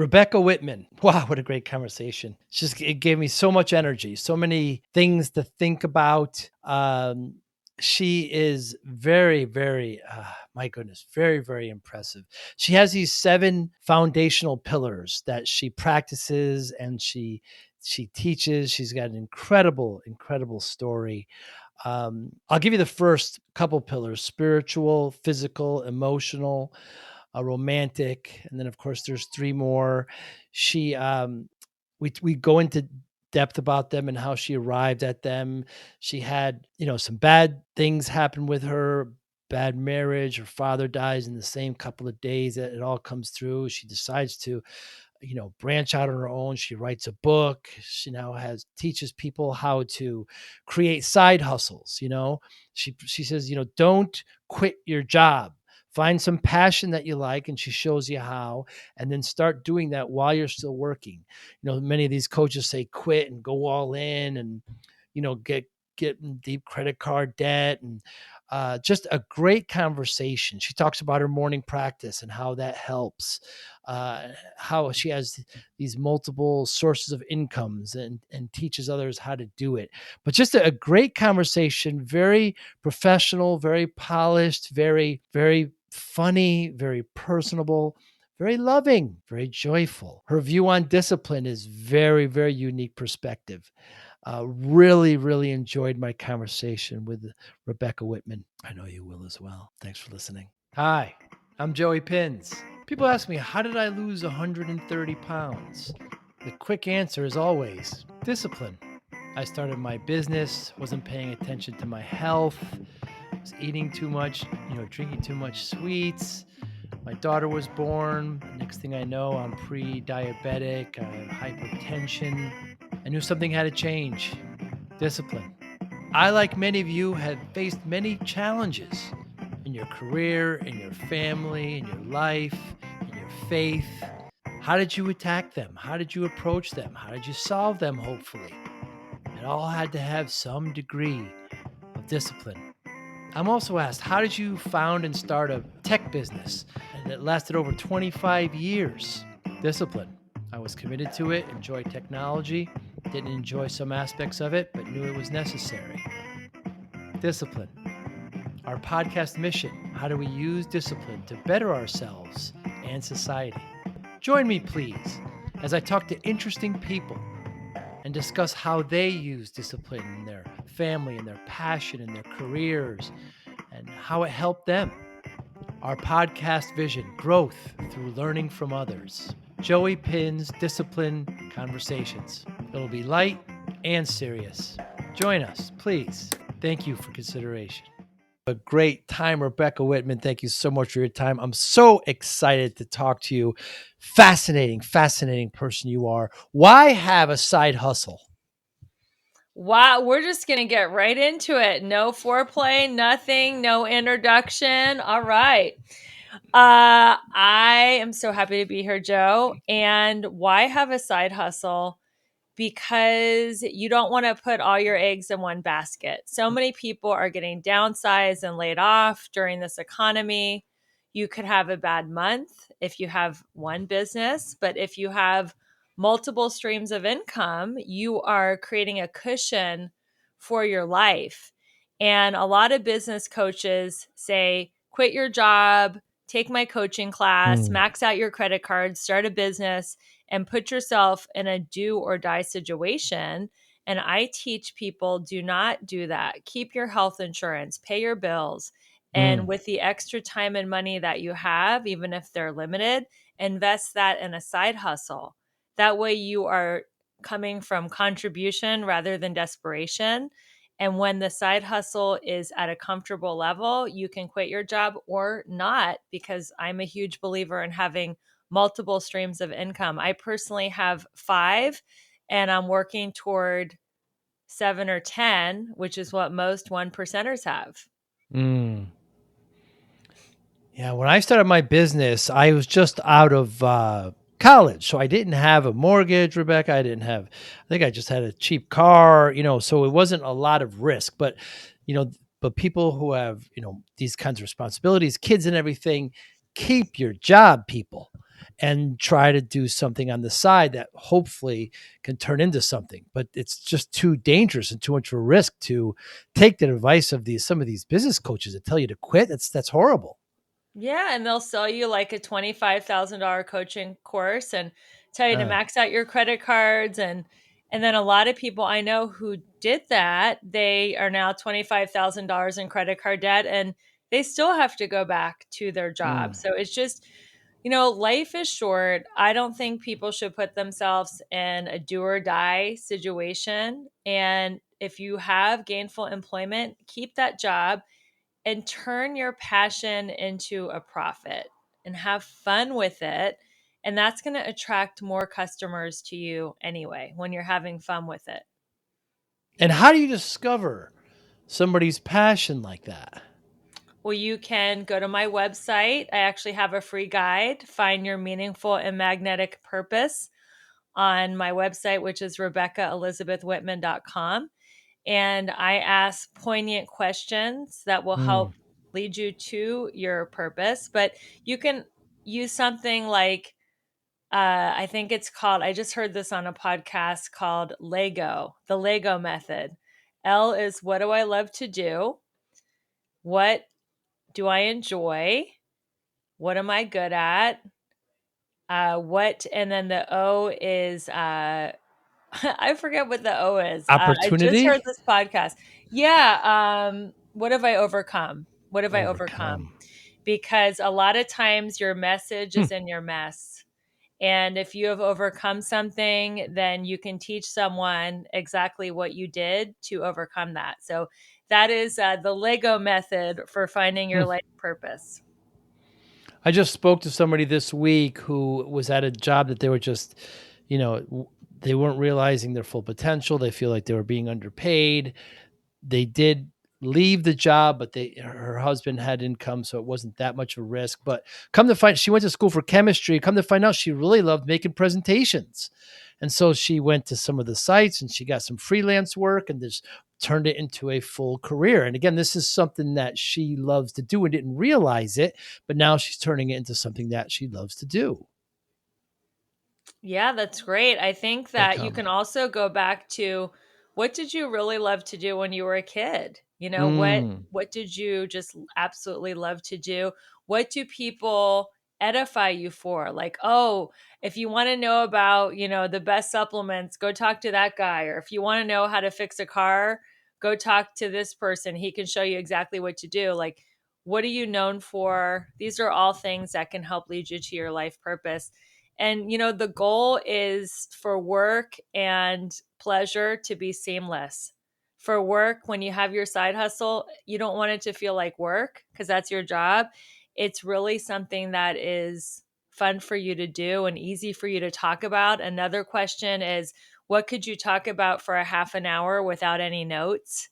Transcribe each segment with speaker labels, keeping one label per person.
Speaker 1: Rebecca Whitman. Wow, what a great conversation. It gave me so much energy, so many things to think about. She is very, very, my goodness, very, very impressive. She has these 7 foundational pillars that she practices and she teaches. She's got an incredible, incredible story. I'll give you the first couple pillars: spiritual, physical, emotional, romantic, and then of course there's 3 more. She we go into depth about them and how she arrived at them. She had, some bad things happen with her, bad marriage. Her father dies in the same couple of days that it all comes through. She decides to, branch out on her own. She writes a book. She now teaches people how to create side hustles. She says, don't quit your job. Find some passion that you like, and she shows you how, and then start doing that while you're still working. Many of these coaches say quit and go all in, and get in deep credit card debt, and just a great conversation. She talks about her morning practice and how that helps, how she has these multiple sources of incomes, and teaches others how to do it. But just a great conversation, very professional, very polished, very, very funny, very personable, very loving, very joyful. Her view on discipline is very, very unique perspective. Really, really enjoyed my conversation with Rebecca Whitman. I know you will as well. Thanks for listening. Hi, I'm Joey Pinz. People ask me, how did I lose 130 pounds? The quick answer is always discipline. I started my business, wasn't paying attention to my health, was eating too much, drinking too much sweets. My daughter was born. Next thing I know, I'm pre-diabetic. I have hypertension. I knew something had to change. Discipline. I, like many of you, have faced many challenges in your career, in your family, in your life, in your faith. How did you attack them? How did you approach them? How did you solve them, hopefully? It all had to have some degree of discipline. I'm also asked, how did you found and start a tech business? And it lasted over 25 years. Discipline. I was committed to it, enjoyed technology, didn't enjoy some aspects of it, but knew it was necessary. Discipline. Our podcast mission: how do we use discipline to better ourselves and society? Join me, please, as I talk to interesting people and discuss how they use discipline in their family, and their passion, and their careers, and how it helped them. Our podcast vision: growth through learning from others. Joey Pinz Discipline Conversations. It'll be light and serious. Join us, please. Thank you for consideration. A great time, Rebecca Whitman. Thank you so much for your time. I'm so excited to talk to you. Fascinating, fascinating person you are. Why have a side hustle?
Speaker 2: Wow, we're just going to get right into it. No foreplay, nothing, no introduction. All right. I am so happy to be here, Joe. And why have a side hustle? Because you don't want to put all your eggs in one basket. So many people are getting downsized and laid off during this economy. You could have a bad month if you have one business, but if you have multiple streams of income, you are creating a cushion for your life. And a lot of business coaches say, quit your job, take my coaching class, max out your credit cards, start a business, and put yourself in a do or die situation. And I teach people, do not do that. Keep your health insurance, pay your bills. And with the extra time and money that you have, even if they're limited, invest that in a side hustle. That way you are coming from contribution rather than desperation. And when the side hustle is at a comfortable level, you can quit your job or not, because I'm a huge believer in having multiple streams of income. I personally have 5, and I'm working toward 7 or 10, which is what most 1%ers have.
Speaker 1: Yeah, when I started my business, I was just out of college. So I didn't have a mortgage, Rebecca. I think I just had a cheap car, so it wasn't a lot of risk. But, but people who have, these kinds of responsibilities, kids and everything, keep your job, people. and try to do something on the side that hopefully can turn into something. But it's just too dangerous and too much of a risk to take the advice of these some of these business coaches that tell you to quit. That's horrible.
Speaker 2: Yeah, and they'll sell you like a $25,000 coaching course and tell you to
Speaker 1: Uh,
Speaker 2: max out your credit cards, and then a lot of people I know who did that, they are now $25,000 in credit card debt and they still have to go back to their job.
Speaker 1: mm.
Speaker 2: So it's just, life is short. I don't think people should put themselves in a do or die situation. And if you have gainful employment, keep that job and turn your passion into a profit and have fun with it. And that's going to attract more customers to you anyway when you're having fun with it.
Speaker 1: And how do you discover somebody's passion like that?
Speaker 2: Well, you can go to my website. I actually have a free guide, Find Your Meaningful and Magnetic Purpose, on my website, which is RebeccaElizabethWhitman.com. And I ask poignant questions that will
Speaker 1: Mm.
Speaker 2: help lead you to your purpose. But you can use something like, I think it's called, I just heard this on a podcast called Lego, the Lego method. L is, what do I love to do? What do I enjoy? What am I good at? And then the O is, I forget what the O is. I just heard
Speaker 1: Opportunity?
Speaker 2: this podcast. Yeah. What have I overcome? What have I overcome?
Speaker 1: Overcome.
Speaker 2: Because a lot of times your message
Speaker 1: Hmm.
Speaker 2: is in your mess. And if you have overcome something, then you can teach someone exactly what you did to overcome that. So that is the Lego method for finding
Speaker 1: Hmm.
Speaker 2: your life purpose.
Speaker 1: I just spoke to somebody this week who was at a job that they were just, they weren't realizing their full potential. They feel like they were being underpaid. They did leave the job, but her husband had income, so it wasn't that much of a risk. But come to find, she went to school for chemistry. Come to find out, she really loved making presentations, and so she went to some of the sites and she got some freelance work and just turned it into a full career. And again, this is something that she loves to do and didn't realize it, but now she's turning it into something that she loves to do.
Speaker 2: Yeah, that's great. I think that you
Speaker 1: Income.
Speaker 2: can also go back to, what did you really love to do when you were a kid?
Speaker 1: Mm,
Speaker 2: What did you just absolutely love to do? What do people edify you for? Like, oh, if you want to know about, the best supplements, go talk to that guy. Or if you want to know how to fix a car, go talk to this person. He can show you exactly what to do. Like, what are you known for? These are all things that can help lead you to your life purpose. And, the goal is for work and pleasure to be seamless. For work, when you have your side hustle, you don't want it to feel like work because that's your job. It's really something that is fun for you to do and easy for you to talk about. Another question is, what could you talk about for a half an hour without any notes?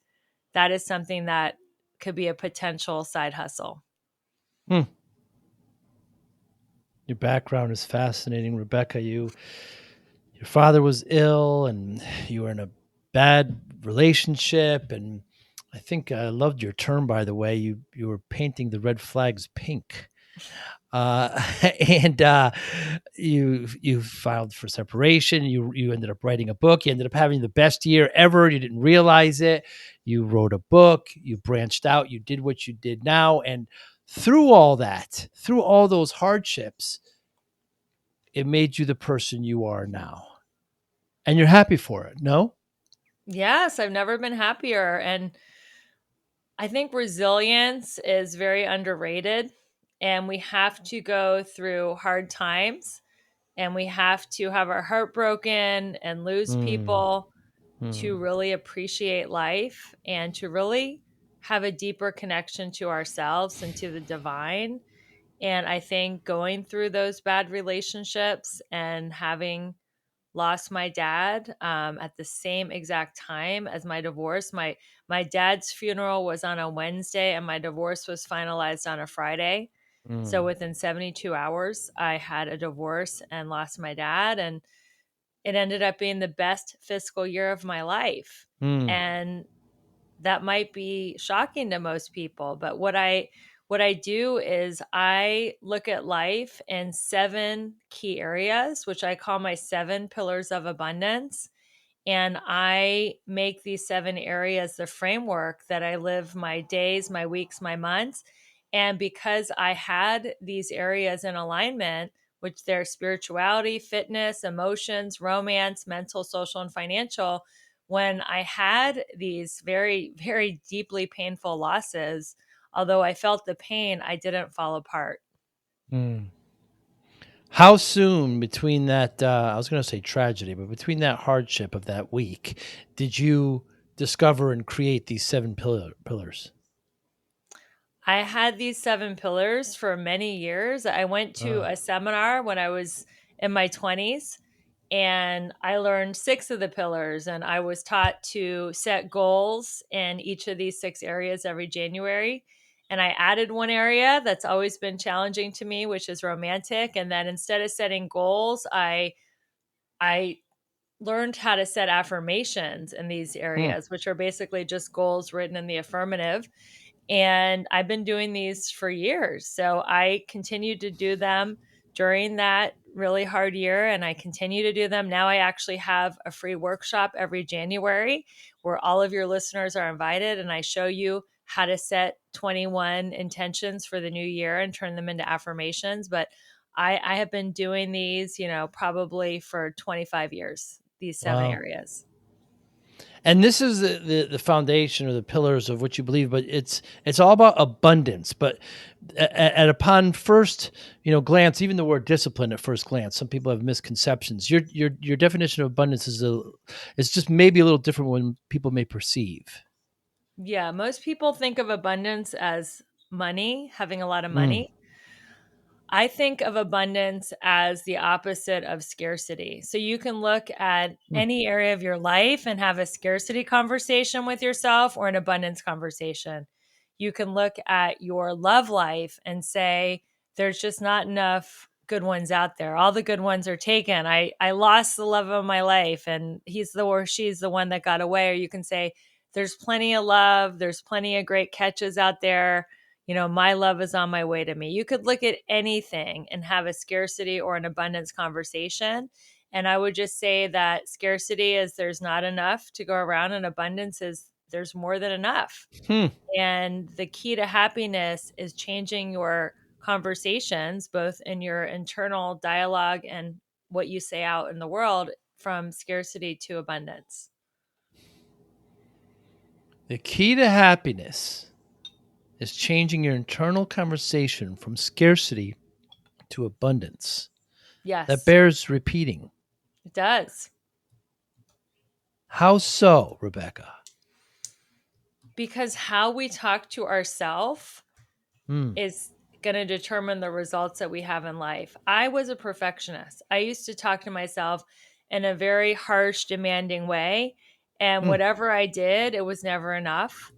Speaker 2: That is something that could be a potential side hustle.
Speaker 1: hmm. Your background is fascinating, Rebecca. Your father was ill and you were in a bad relationship, and I think I loved your term, by the way. You were painting the red flags pink. uh, and you filed for separation. You ended up writing a book. You ended up having the best year ever. You didn't realize it. You wrote a book. You branched out. You did what you did now, and through all that, through all those hardships, it made you the person you are now, and you're happy for it. No.
Speaker 2: Yes, I've never been happier. And I think resilience is very underrated, and we have to go through hard times, and we have to have our heart broken and lose
Speaker 1: Mm,
Speaker 2: people to
Speaker 1: mm,
Speaker 2: really appreciate life and to really have a deeper connection to ourselves and to the divine. And I think going through those bad relationships and having lost my dad at the same exact time as my divorce. My dad's funeral was on a Wednesday, and my divorce was finalized on a Friday. So
Speaker 1: mm,
Speaker 2: within 72 hours, I had a divorce and lost my dad, and it ended up being the best fiscal year of my life.
Speaker 1: mm,
Speaker 2: And that might be shocking to most people, but what I do is I look at life in 7 key areas, which I call my 7 pillars of abundance. And I make these 7 areas the framework that I live my days, my weeks, my months. And because I had these areas in alignment, which they're spirituality, fitness, emotions, romance, mental, social, and financial, when I had these very, very deeply painful losses, although I felt the pain, I didn't fall apart.
Speaker 1: Mm. How soon between that, I was going to say tragedy, but between that hardship of that week, did you discover and create these pillars?
Speaker 2: I had these 7 pillars for many years. I went to
Speaker 1: Uh,
Speaker 2: a seminar when I was in my 20s and I learned 6 of the pillars. And I was taught to set goals in each of these 6 areas every January. And I added one area that's always been challenging to me, which is romantic. And then instead of setting goals, I learned how to set affirmations in these
Speaker 1: hmm.
Speaker 2: areas, which are basically just goals written in the affirmative. And I've been doing these for years. So I continued to do them during that really hard year, and I continue to do them. Now I actually have a free workshop every January where all of your listeners are invited, and I show you how to set 21 intentions for the new year and turn them into affirmations. But I have been doing these, probably for 25 years, these 7
Speaker 1: Wow.
Speaker 2: areas.
Speaker 1: And this is the foundation or the pillars of what you believe, but it's all about abundance. But at upon first, glance, even the word discipline at first glance, some people have misconceptions. Your definition of abundance is just maybe a little different when people may perceive.
Speaker 2: Yeah, most people think of abundance as money, having a lot of
Speaker 1: Mm,
Speaker 2: money. I think of abundance as the opposite of scarcity. So you can look at
Speaker 1: mm,
Speaker 2: any area of your life and have a scarcity conversation with yourself or an abundance conversation. You can look at your love life and say, there's just not enough good ones out there. All the good ones are taken. I lost the love of my life and he's the or she's the one that got away. Or you can say, there's plenty of love, there's plenty of great catches out there, my love is on my way to me. You could look at anything and have a scarcity or an abundance conversation. And I would just say that scarcity is there's not enough to go around, and abundance is there's more than enough.
Speaker 1: hmm.
Speaker 2: And the key to happiness is changing your conversations, both in your internal dialogue and what you say out in the world, from scarcity to abundance.
Speaker 1: The key to happiness is changing your internal conversation from scarcity to abundance. That
Speaker 2: Yes,
Speaker 1: bears repeating.
Speaker 2: it does.
Speaker 1: How so, Rebecca?
Speaker 2: Because how we talk to ourselves
Speaker 1: Hmm.
Speaker 2: is going to determine the results that we have in life. I was a perfectionist. I used to talk to myself in a very harsh, demanding way. And
Speaker 1: Hmm.
Speaker 2: whatever I did, it was never enough.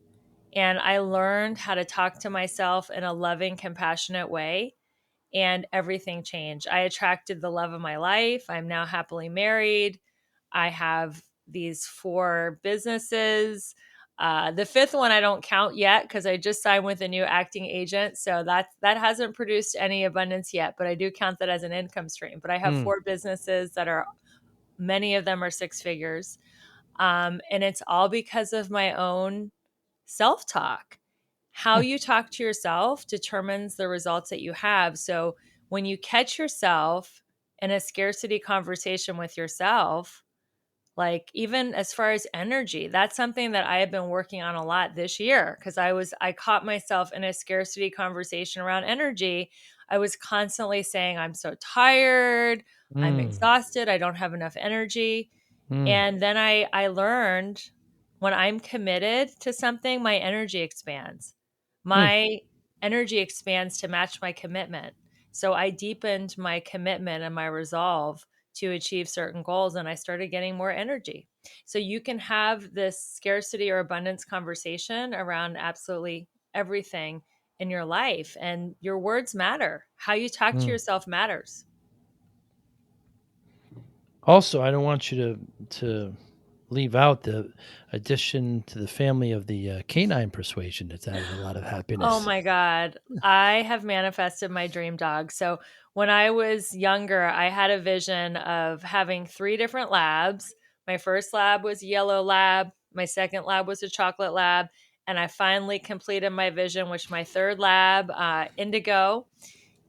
Speaker 2: And I learned how to talk to myself in a loving, compassionate way, and everything changed. I attracted the love of my life. I'm now happily married. I have these 4 businesses. The fifth one I don't count yet because I just signed with a new acting agent, so that hasn't produced any abundance yet. But I do count that as an income stream. But I have
Speaker 1: Hmm.
Speaker 2: 4 businesses that are many of them are 6 figures, and it's all because of my own self talk. How
Speaker 1: Hmm.
Speaker 2: you talk to yourself determines the results that you have. So when you catch yourself in a scarcity conversation with yourself, like even as far as energy, that's something that I have been working on a lot this year because I caught myself in a scarcity conversation around energy. I was constantly saying, I'm so tired, I'm
Speaker 1: Hmm.
Speaker 2: exhausted, I don't have enough energy.
Speaker 1: Hmm.
Speaker 2: And then I learned when I'm committed to something, my energy expands.
Speaker 1: Hmm.
Speaker 2: My energy expands to match my commitment. So I deepened my commitment and my resolve to achieve certain goals, and I started getting more energy. So you can have this scarcity or abundance conversation around absolutely everything in your life, and your words matter. How you talk to
Speaker 1: Hmm.
Speaker 2: yourself matters.
Speaker 1: Also, I don't want you to leave out the addition to the family of the canine persuasion that's added a lot of
Speaker 2: Oh
Speaker 1: happiness.
Speaker 2: my God. I have manifested my dream dog. So when I was younger, I had a vision of having three different labs. My first lab was a yellow lab, my second lab was a chocolate lab, and I finally completed my vision, which my third lab, indigo.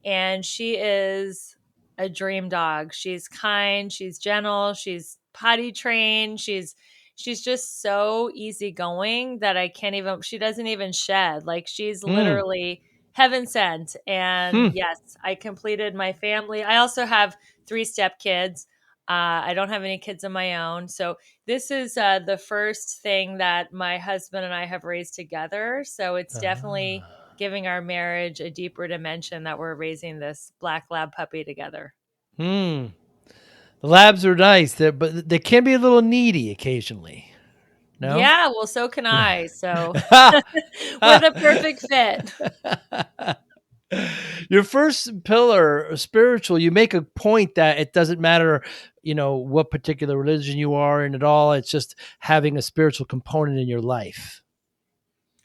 Speaker 2: And she is a dream dog. She's kind, she's gentle, she's potty trained, she's just so easygoing that I can't even she doesn't even shed. Like she's
Speaker 1: Mm.
Speaker 2: literally heaven sent. And
Speaker 1: Hmm.
Speaker 2: yes, I completed my family. I also have three step kids. I don't have any kids of my own. So this is the first thing that my husband and I have raised together. So it's definitely
Speaker 1: Ah.
Speaker 2: giving our marriage a deeper dimension that we're raising this black lab puppy together.
Speaker 1: Hmm. The labs are nice, but they can be a little needy occasionally. No.
Speaker 2: Yeah, well, so can I. So we're the perfect fit.
Speaker 1: Your first pillar, spiritual, you make a point that it doesn't matter, what particular religion you are in at all. It's just having a spiritual component in your life.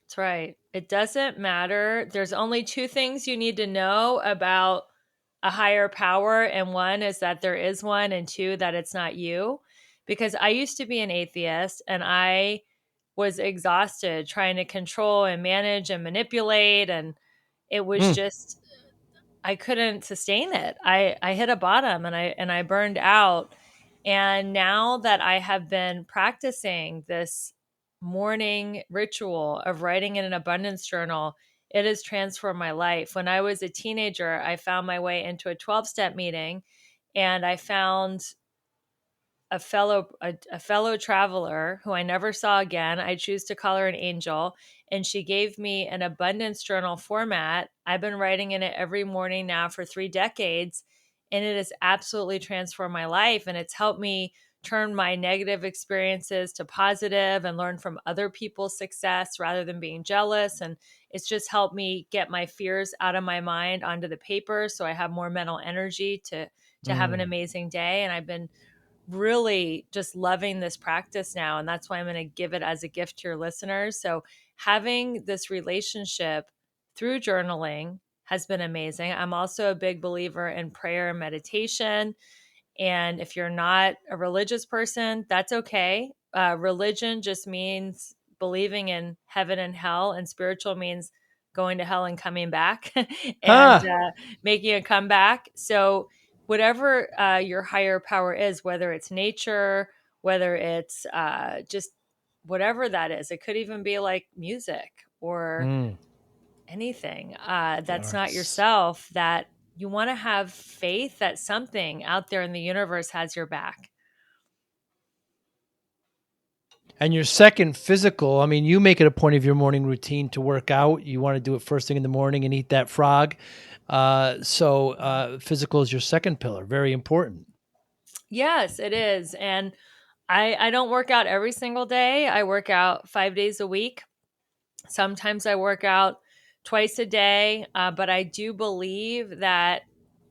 Speaker 2: That's right. It doesn't matter. There's only two things you need to know about a higher power. And one is that there is one, and two, that it's not you. Because I used to be an atheist and I was exhausted trying to control and manage and manipulate. And it was
Speaker 1: Mm.
Speaker 2: just I couldn't sustain it. I hit a bottom and I burned out. And now that I have been practicing this morning ritual of writing in an abundance journal, it has transformed my life. When I was a teenager, I found my way into a 12-step meeting and I found a fellow traveler who I never saw again. I choose to call her an angel, and she gave me an abundance journal format. I've been writing in it every morning now for 3 decades, and it has absolutely transformed my life, and it's helped me turn my negative experiences to positive and learn from other people's success rather than being jealous. And it's just helped me get my fears out of my mind onto the paper so I have more mental energy to have an
Speaker 1: Mm.
Speaker 2: amazing day. And I've been really just loving this practice now. And that's why I'm going to give it as a gift to your listeners. So, having this relationship through journaling has been amazing. I'm also a big believer in prayer and meditation. And if you're not a religious person, that's okay. Religion just means believing in heaven and hell, and spiritual means going to hell and coming back and
Speaker 1: Huh.
Speaker 2: making a comeback. So, whatever your higher power is, whether it's nature, whether it's just whatever that is, it could even be like music or
Speaker 1: Mm.
Speaker 2: anything
Speaker 1: The
Speaker 2: that's not
Speaker 1: arts.
Speaker 2: yourself, that you want to have faith that something out there in the universe has your back.
Speaker 1: And your second, physical, I mean, you make it a point of your morning routine to work out. You want to do it first thing in the morning and eat that frog. So physical is your second pillar. Very important.
Speaker 2: Yes, it is. And I don't work out every single day. I work out 5 days a week. Sometimes I work out twice a day. But I do believe that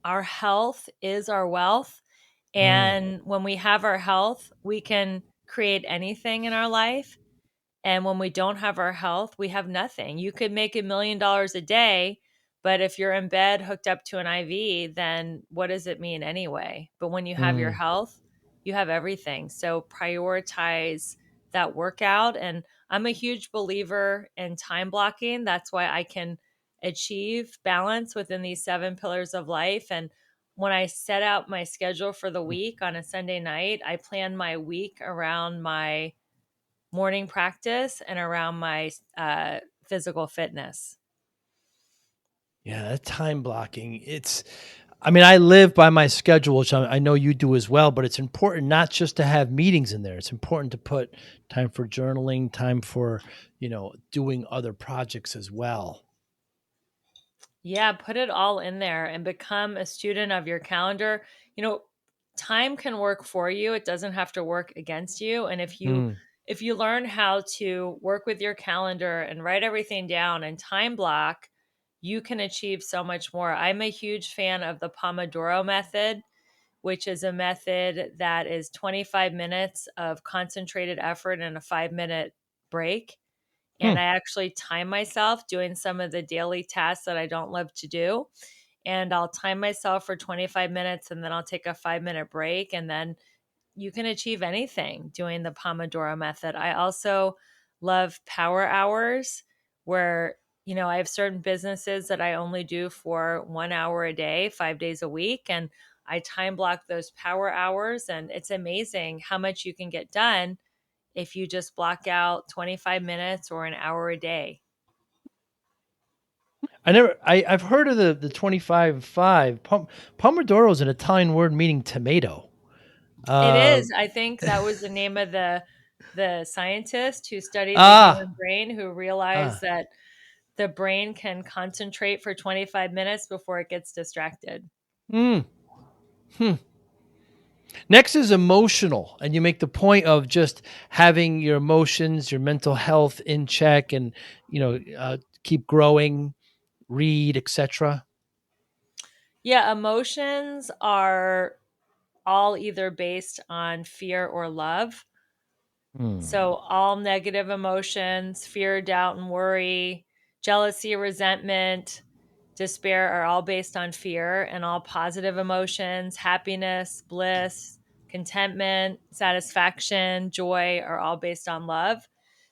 Speaker 2: our health is our wealth.
Speaker 1: Mm.
Speaker 2: And when we have our health, we can create anything in our life. And when we don't have our health, we have nothing. You could make $1 million a day, but if you're in bed hooked up to an IV, then what does it mean anyway? But when you have your
Speaker 1: Mm.
Speaker 2: health, you have everything. So prioritize that workout. And I'm a huge believer in time blocking. That's why I can achieve balance within these 7 pillars of life. And when I set out my schedule for the week on a Sunday night, I plan my week around my morning practice and around my physical fitness.
Speaker 1: Yeah, that time blocking. I mean, I live by my schedule, which I know you do as well, but it's important not just to have meetings in there. It's important to put time for journaling, time for, doing other projects as well.
Speaker 2: Yeah, put it all in there and become a student of your calendar. You know, time can work for you. It doesn't have to work against you. And
Speaker 1: Mm.
Speaker 2: if you learn how to work with your calendar and write everything down and time block, you can achieve so much more. I'm a huge fan of the Pomodoro method, which is a method that is 25 minutes of concentrated effort and a 5-minute break.
Speaker 1: Hmm.
Speaker 2: And I actually time myself doing some of the daily tasks that I don't love to do. And I'll time myself for 25 minutes and then I'll take a 5-minute break. And then you can achieve anything doing the Pomodoro method. I also love power hours where, I have certain businesses that I only do for 1 hour a day, 5 days a week. And I time block those power hours. And it's amazing how much you can get done if you just block out 25 minutes or an hour a day.
Speaker 1: I've heard of the 25-5. Pomodoro is an Italian word meaning tomato.
Speaker 2: It
Speaker 1: Uh,
Speaker 2: is. I think that was the name of the scientist who studied the
Speaker 1: ah,
Speaker 2: human brain who realized
Speaker 1: ah.
Speaker 2: that the brain can concentrate for 25 minutes before it gets distracted.
Speaker 1: Mm, hmm. Next is emotional, and you make the point of just having your emotions, your mental health in check, and keep growing, read, etc.
Speaker 2: Yeah, emotions are all either based on fear or love.
Speaker 1: Hmm.
Speaker 2: So, all negative emotions, fear, doubt, and worry, jealousy, resentment, despair are all based on fear, and all positive emotions, happiness, bliss, contentment, satisfaction, joy are all based on love.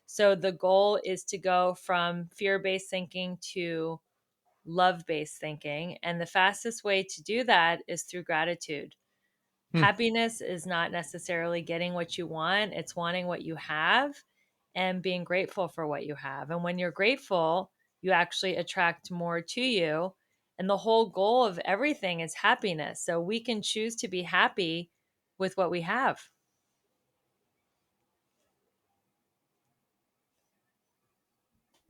Speaker 2: So, the goal is to go from fear based thinking to love based thinking. And the fastest way to do that is through gratitude.
Speaker 1: Hmm.
Speaker 2: Happiness is not necessarily getting what you want, it's wanting what you have and being grateful for what you have. And when you're grateful, you actually attract more to you. And the whole goal of everything is happiness. So we can choose to be happy with what we have.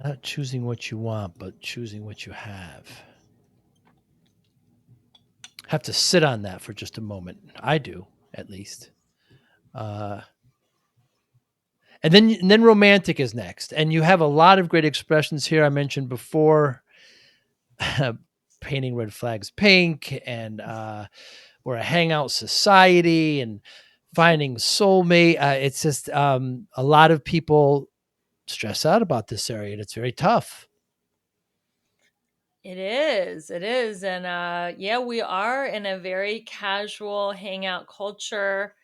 Speaker 1: Not choosing what you want, but choosing what you have. Have to sit on that for just a moment. I do, at least. Uh, and then romantic is next, and you have a lot of great expressions here. I mentioned before, painting red flags pink, and we're a hangout society, and finding soulmate. It's just a lot of people stress out about this area, and it's very tough.
Speaker 2: It is. It is. And yeah, we are in a very casual hangout culture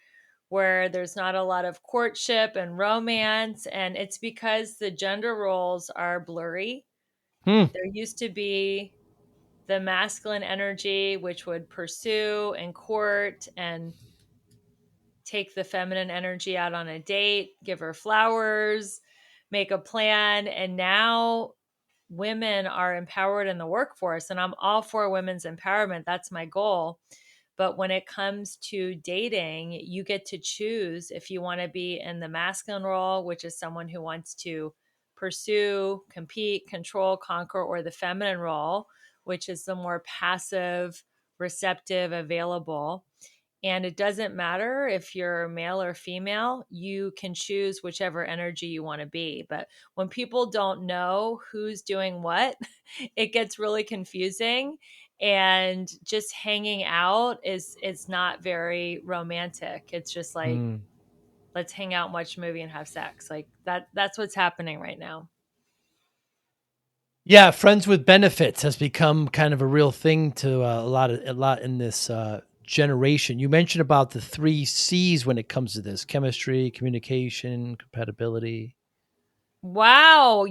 Speaker 2: where there's not a lot of courtship and romance. And it's because the gender roles are blurry.
Speaker 1: Hmm.
Speaker 2: There used to be the masculine energy, which would pursue and court and take the feminine energy out on a date, give her flowers, make a plan. And now women are empowered in the workforce. And I'm all for women's empowerment. That's my goal. But when it comes to dating, you get to choose if you want to be in the masculine role, which is someone who wants to pursue, compete, control, conquer, or the feminine role, which is the more passive, receptive, available. And it doesn't matter if you're male or female, you can choose whichever energy you want to be. But when people don't know who's doing what, it gets really confusing. And just hanging out is not very romantic. It's just like,
Speaker 1: Hmm.
Speaker 2: let's hang out, watch a movie, and have sex. Like that's what's happening right now.
Speaker 1: Yeah, friends with benefits has become kind of a real thing to a lot in this generation. You mentioned about the three C's when it comes to this: chemistry, communication, compatibility.
Speaker 2: Wow,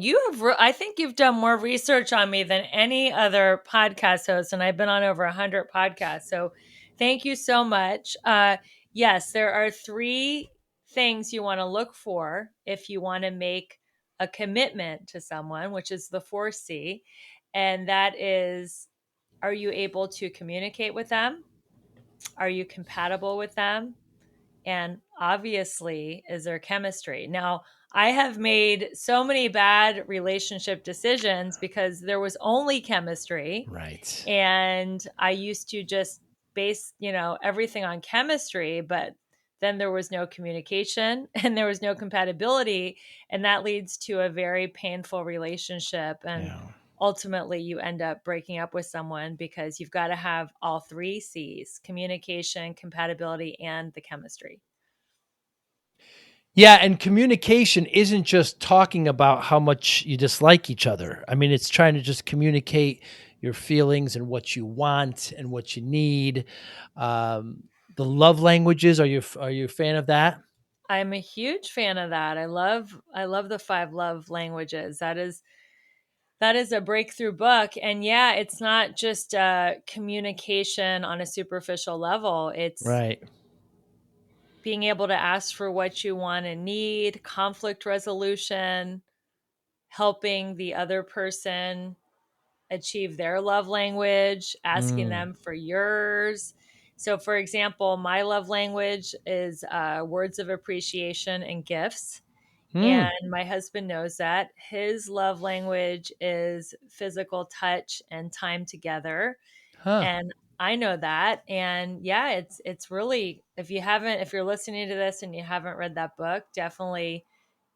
Speaker 2: I think you've done more research on me than any other podcast host, and I've been on over 100 podcasts. So, thank you so much. Yes, there are three things you want to look for if you want to make a commitment to someone, which is the 4C, and that is, are you able to communicate with them? Are you compatible with them? And obviously, is there chemistry? Now, I have made so many bad relationship decisions because there was only chemistry.
Speaker 1: Right.
Speaker 2: And I used to just base, everything on chemistry, but then there was no communication and there was no compatibility. And that leads to a very painful relationship. And
Speaker 1: Yeah.
Speaker 2: ultimately you end up breaking up with someone because you've got to have all three C's: communication, compatibility, and the chemistry.
Speaker 1: Yeah, and communication isn't just talking about how much you dislike each other. I mean, it's trying to just communicate your feelings and what you want and what you need. Um, the love languages, are you a fan of that?
Speaker 2: I'm a huge fan of that. I love the five love languages. That is a breakthrough book. And yeah, it's not just communication on a superficial level. It's
Speaker 1: Right.
Speaker 2: being able to ask for what you want and need, conflict resolution, helping the other person achieve their love language, asking
Speaker 1: Mm.
Speaker 2: them for yours. So, for example, my love language is words of appreciation and gifts. And
Speaker 1: Mm.
Speaker 2: my husband knows that. His love language is physical touch and time together.
Speaker 1: Huh.
Speaker 2: And I know that. And yeah, it's really, if you're listening to this and you haven't read that book, definitely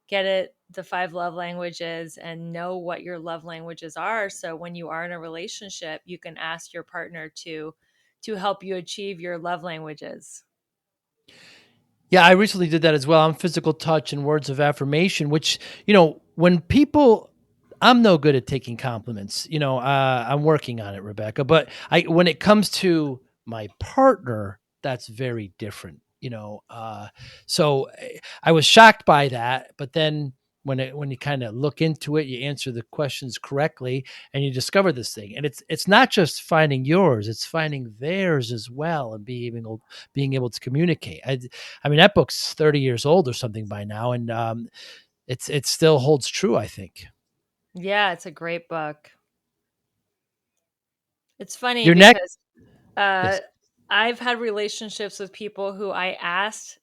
Speaker 2: get it, the five love languages, and know what your love languages are, so when you are in a relationship you can ask your partner to help you achieve your love languages.
Speaker 1: Yeah, I recently did that as well. I'm physical touch and words of affirmation, which, when people, I'm no good at taking compliments. I'm working on it, Rebecca. But when it comes to my partner, that's very different. I was shocked by that, but then when you kind of look into it, you answer the questions correctly, and you discover this thing. And it's not just finding yours; it's finding theirs as well, and being able to communicate. I mean, that book's 30 years old or something by now, and it still holds true, I think.
Speaker 2: Yeah, it's a great book. It's funny
Speaker 1: Your next
Speaker 2: because uh
Speaker 1: Yes.
Speaker 2: I've had relationships with people who I asked,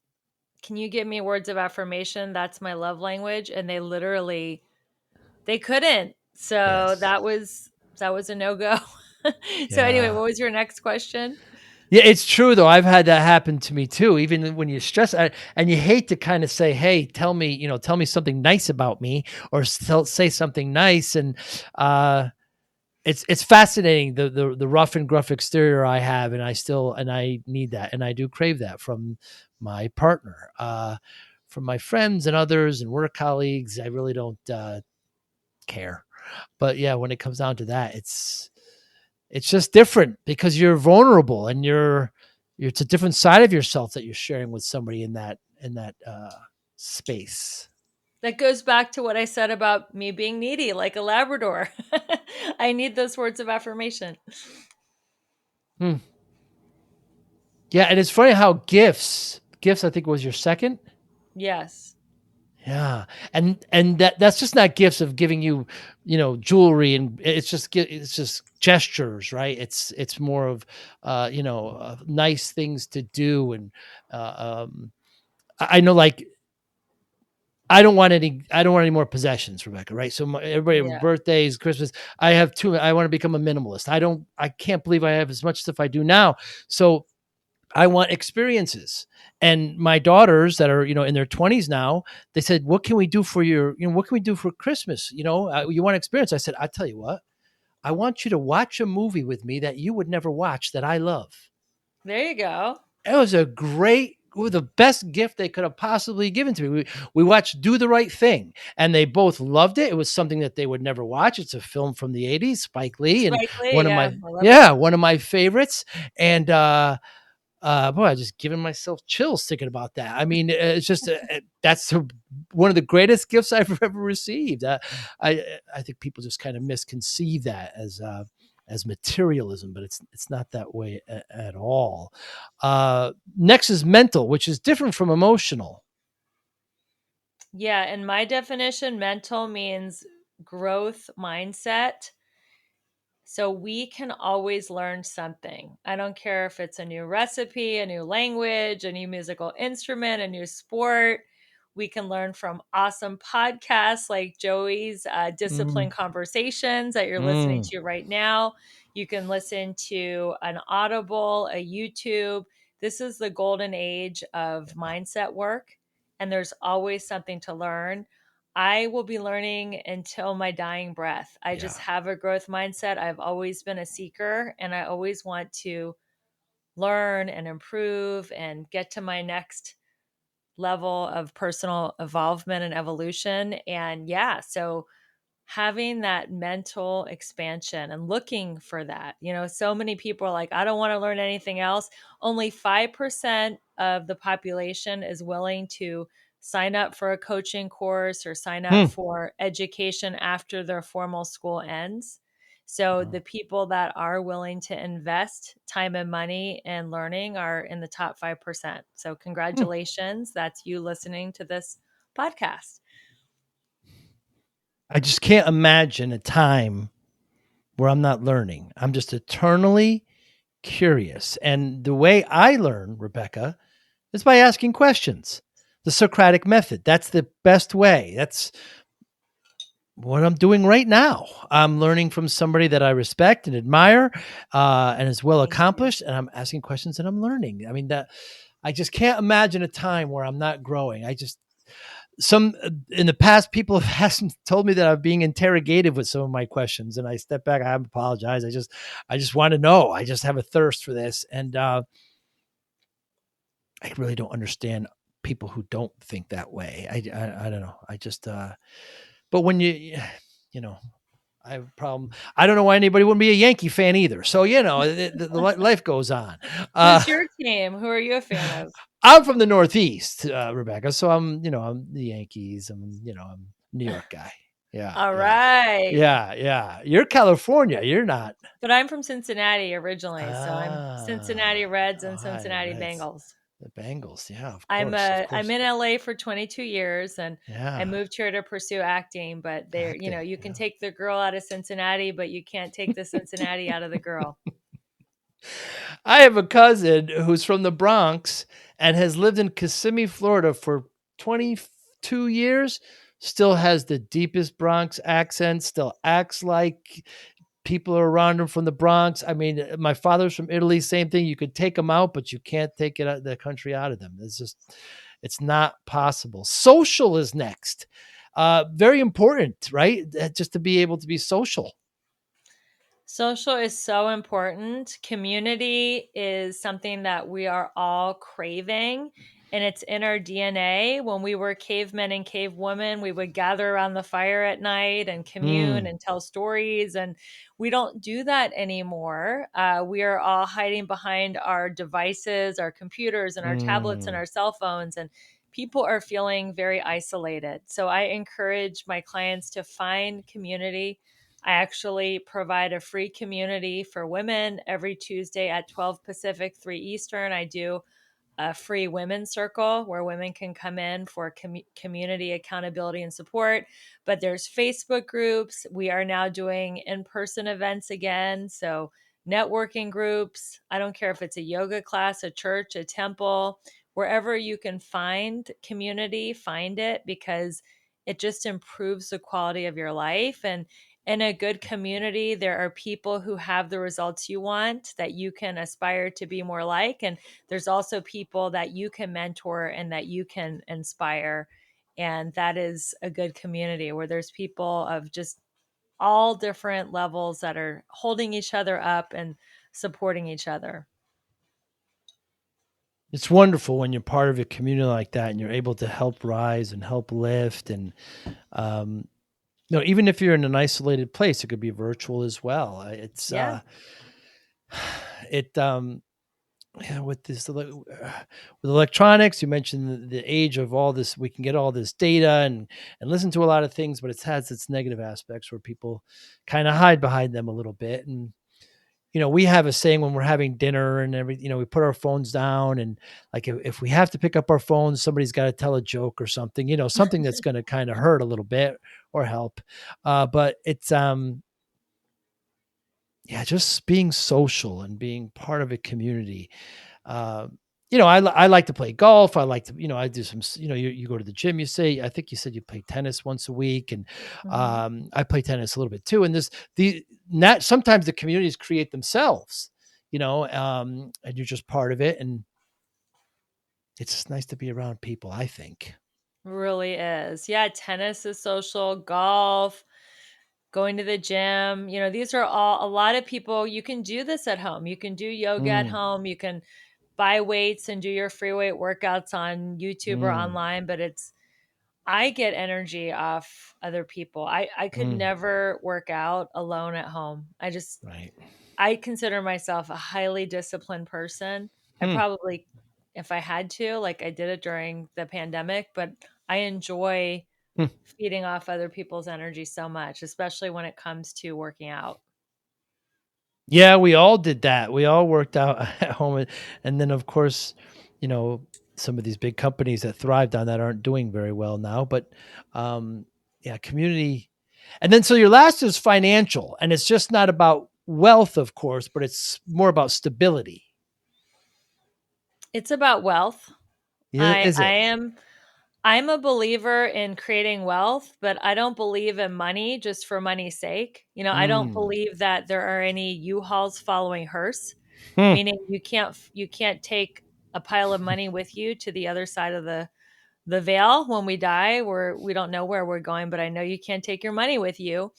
Speaker 2: can you give me words of affirmation, that's my love language, and they couldn't. So
Speaker 1: Yes.
Speaker 2: that was a no-go. So anyway,
Speaker 1: Yeah.
Speaker 2: what was your next question?
Speaker 1: Yeah, it's true though. I've had that happen to me too. Even when you stress, and you hate to kind of say, "Hey, tell me something nice about me," or say something nice, and uh, it's fascinating the rough and gruff exterior I have, and I need that, and I do crave that from my partner, from my friends and others and work colleagues. I really don't care, but yeah, when it comes down to that, it's just different because you're vulnerable, and it's a different side of yourself that you're sharing with somebody in that space.
Speaker 2: That goes back to what I said about me being needy, like a Labrador. I need those words of affirmation.
Speaker 1: Hmm. Yeah, and it's funny how gifts I think was your second.
Speaker 2: Yes.
Speaker 1: Yeah, and that's just not gifts of giving you, jewelry, and it's just gestures, right? It's more of, nice things to do, and I know, like, I don't want any more possessions, Rebecca, right? So everybody
Speaker 2: Yeah.
Speaker 1: birthdays, Christmas, I have two. I want to become a minimalist. I can't believe I have as much stuff I do now. So I want experiences. And my daughters that are, in their 20s now, they said, "What can we do for what can we do for Christmas? You want experience?" I said, "I tell you what, I want you to watch a movie with me that you would never watch that I love."
Speaker 2: There you go.
Speaker 1: It was the best gift they could have possibly given to me. We watched Do the Right Thing, and they both loved it. It was something that they would never watch. It's a film from the 80s, Spike Lee, and
Speaker 2: Spike Lee. Yeah, I love it.
Speaker 1: one of my favorites. And boy, I just giving myself chills thinking about that. I mean, it's just one of the greatest gifts I've ever received. I think people just kind of misconceive that as materialism, but it's not that way at all. Next is mental, which is different from emotional.
Speaker 2: Yeah, in my definition, mental means growth mindset. So we can always learn something. I don't care if it's a new recipe, a new language, a new musical instrument, a new sport. We can learn from awesome podcasts like Joey's
Speaker 1: Mm,
Speaker 2: Discipline Conversations that you're listening
Speaker 1: mm,
Speaker 2: to right now. You can listen to an Audible, a YouTube. This is the golden age of mindset work, and there's always something to learn. I will be learning until my dying breath. I just
Speaker 1: Yeah.
Speaker 2: have a growth mindset. I've always been a seeker and I always want to learn and improve and get to my next level of personal evolvement and evolution. And yeah, so having that mental expansion and looking for that. So many people are like, I don't want to learn anything else. Only 5% of the population is willing to sign up for a coaching course or sign up
Speaker 1: Hmm.
Speaker 2: for education after their formal school ends. So the
Speaker 1: Wow.
Speaker 2: people that are willing to invest time and money in learning are in the top 5%. So
Speaker 1: Hmm.
Speaker 2: congratulations. That's you listening to this podcast.
Speaker 1: I just can't imagine a time where I'm not learning. I'm just eternally curious. And the way I learn, Rebecca, is by asking questions. The Socratic method. That's the best way. That's what I'm doing right now. I'm learning from somebody that I respect and admire, and is well
Speaker 2: Thank you.
Speaker 1: accomplished, and I'm asking questions and I'm learning. I mean, that I just can't imagine a time where I'm not growing. I just some in the past people have told me that I'm being interrogative with some of my questions, and I step back. I apologize. I just want to know. I just have a thirst for this, and I really don't understand people who don't think that way. I don't know. I just but when you know I have a problem. I don't know why anybody wouldn't be a Yankee fan either. So the life goes on. Uh,
Speaker 2: Who's your team? Who are you a fan of?
Speaker 1: I'm from the Northeast, Rebecca. So I'm the Yankees. I'm New York guy. Yeah,
Speaker 2: All
Speaker 1: yeah,
Speaker 2: right.
Speaker 1: yeah, yeah. You're California. You're not.
Speaker 2: But I'm from Cincinnati originally, so I'm Cincinnati
Speaker 1: Ah,
Speaker 2: Reds and
Speaker 1: Ohio
Speaker 2: Cincinnati
Speaker 1: Reds,
Speaker 2: Bengals.
Speaker 1: the Bengals. Yeah, of
Speaker 2: I'm
Speaker 1: course, of
Speaker 2: I'm
Speaker 1: course.
Speaker 2: in LA for 22 years and I
Speaker 1: Yeah,
Speaker 2: moved here to pursue acting, but there,
Speaker 1: acting.
Speaker 2: you can
Speaker 1: Yeah.
Speaker 2: take the girl out of Cincinnati, but you can't take the Cincinnati out of the girl.
Speaker 1: I have a cousin who's from the Bronx and has lived in Kissimmee, Florida for 22 years. Still has the deepest Bronx accent, still acts like people are around him from the Bronx. I mean, my father's from Italy, same thing. You could take them out, but you can't take the country out of them. It's not possible. Social is next. Very important, right? Just to be able to be social.
Speaker 2: Social is so important. Community is something that we are all craving, and it's in our DNA. When we were cavemen and cavewomen, we would gather around the fire at night and commune
Speaker 1: Mm,
Speaker 2: and tell stories. And we don't do that anymore. We are all hiding behind our devices, our computers, and our tablets and
Speaker 1: mm.
Speaker 2: our cell phones. And people are feeling very isolated. So I encourage my clients to find community. I actually provide a free community for women every Tuesday at 12 Pacific, 3 Eastern. I do a free women's circle where women can come in for community accountability and support. But there's Facebook groups. We are now doing in-person events again. So networking groups. I don't care if it's a yoga class, a church, a temple, wherever you can find community, find it because it just improves the quality of your life. And in a good community, there are people who have the results you want that you can aspire to be more like. And there's also people that you can mentor and that you can inspire. And that is a good community where there's people of just all different levels that are holding each other up and supporting each other.
Speaker 1: It's wonderful when you're part of a community like that and you're able to help rise and help lift and um, even if you're in an isolated place, it could be virtual as well.
Speaker 2: Yeah.
Speaker 1: It yeah, with with electronics, you mentioned the age of all this. We can get all this data and listen to a lot of things, but it has its negative aspects where people kind of hide behind them a little bit. And we have a saying when we're having dinner and everything, we put our phones down and like if we have to pick up our phones, somebody's got to tell a joke or something, something that's going to kind of hurt a little bit or help. But it's yeah, just being social and being part of a community. Um, I like to play golf. I like to, I do some, you go to the gym, you say, I think you said you play tennis once a week. And
Speaker 2: Mhm.
Speaker 1: I play tennis a little bit too. And not sometimes the communities create themselves, and you're just part of it. And it's just nice to be around people, I think.
Speaker 2: Really is. Yeah, tennis is social, golf, going to the gym. These are all, a lot of people, you can do this at home. You can do yoga at
Speaker 1: Mm,
Speaker 2: home. You can buy weights and do your free weight workouts on YouTube or
Speaker 1: mm,
Speaker 2: online, but I get energy off other people. I could
Speaker 1: mm,
Speaker 2: never work out alone at home.
Speaker 1: right.
Speaker 2: I consider myself a highly disciplined person. I
Speaker 1: Hmm.
Speaker 2: probably, if I had to, like I did it during the pandemic, but I enjoy
Speaker 1: Hmm.
Speaker 2: feeding off other people's energy so much, especially when it comes to working out.
Speaker 1: Yeah, we all did that. We all worked out at home, and then, of course, you know, some of these big companies that thrived on that aren't doing very well now, but, um, yeah, community. And then so your last is financial, and it's just not about wealth, of course, but it's more about stability.
Speaker 2: It's about wealth.
Speaker 1: Yeah,
Speaker 2: I
Speaker 1: is
Speaker 2: I
Speaker 1: it?
Speaker 2: am I'm a believer in creating wealth, but I don't believe in money just for money's sake. I don't
Speaker 1: Mm.
Speaker 2: believe that there are any U-Hauls following hearse,
Speaker 1: Hmm.
Speaker 2: meaning you can't take a pile of money with you to the other side of the veil when we die, where we don't know where we're going, but I know you can't take your money with you.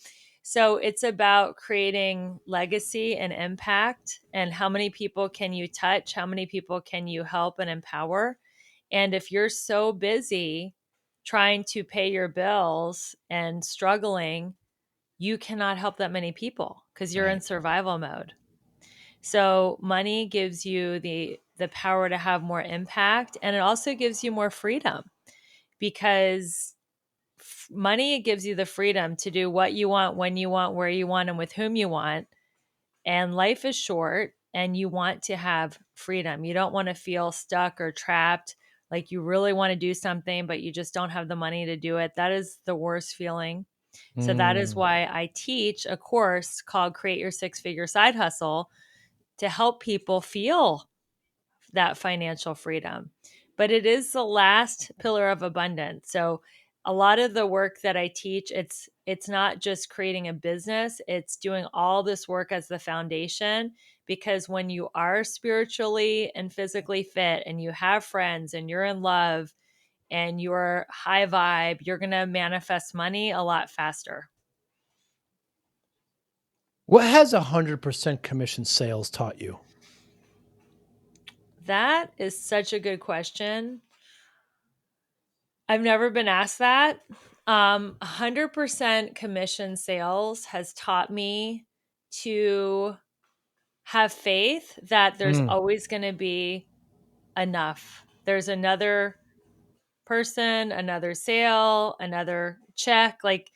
Speaker 2: So it's about creating legacy and impact, and how many people can you touch? How many people can you help and empower? And if you're so busy trying to pay your bills and struggling, you cannot help that many people because you're in
Speaker 1: Right.
Speaker 2: survival mode. So money gives you the power to have more impact, and it also gives you more freedom, because money gives you the freedom to do what you want, when you want, where you want, and with whom you want. And life is short, and you want to have freedom. You don't want to feel stuck or trapped, like you really want to do something, but you just don't have the money to do it. That is the worst feeling. So that is
Speaker 1: Mm.
Speaker 2: why I teach a course called Create Your Six Figure Side Hustle, to help people feel that financial freedom. But it is the last pillar of abundance. So a lot of the work that I teach, it's not just creating a business, it's doing all this work as the foundation, because when you are spiritually and physically fit and you have friends and you're in love and you're high vibe, you're going to manifest money a lot faster.
Speaker 1: What has 100% commission sales taught you?
Speaker 2: That is such a good question. I've never been asked that. 100% commission sales has taught me to have faith that there's
Speaker 1: Mm.
Speaker 2: always going to be enough. There's another person, another sale, another check. Like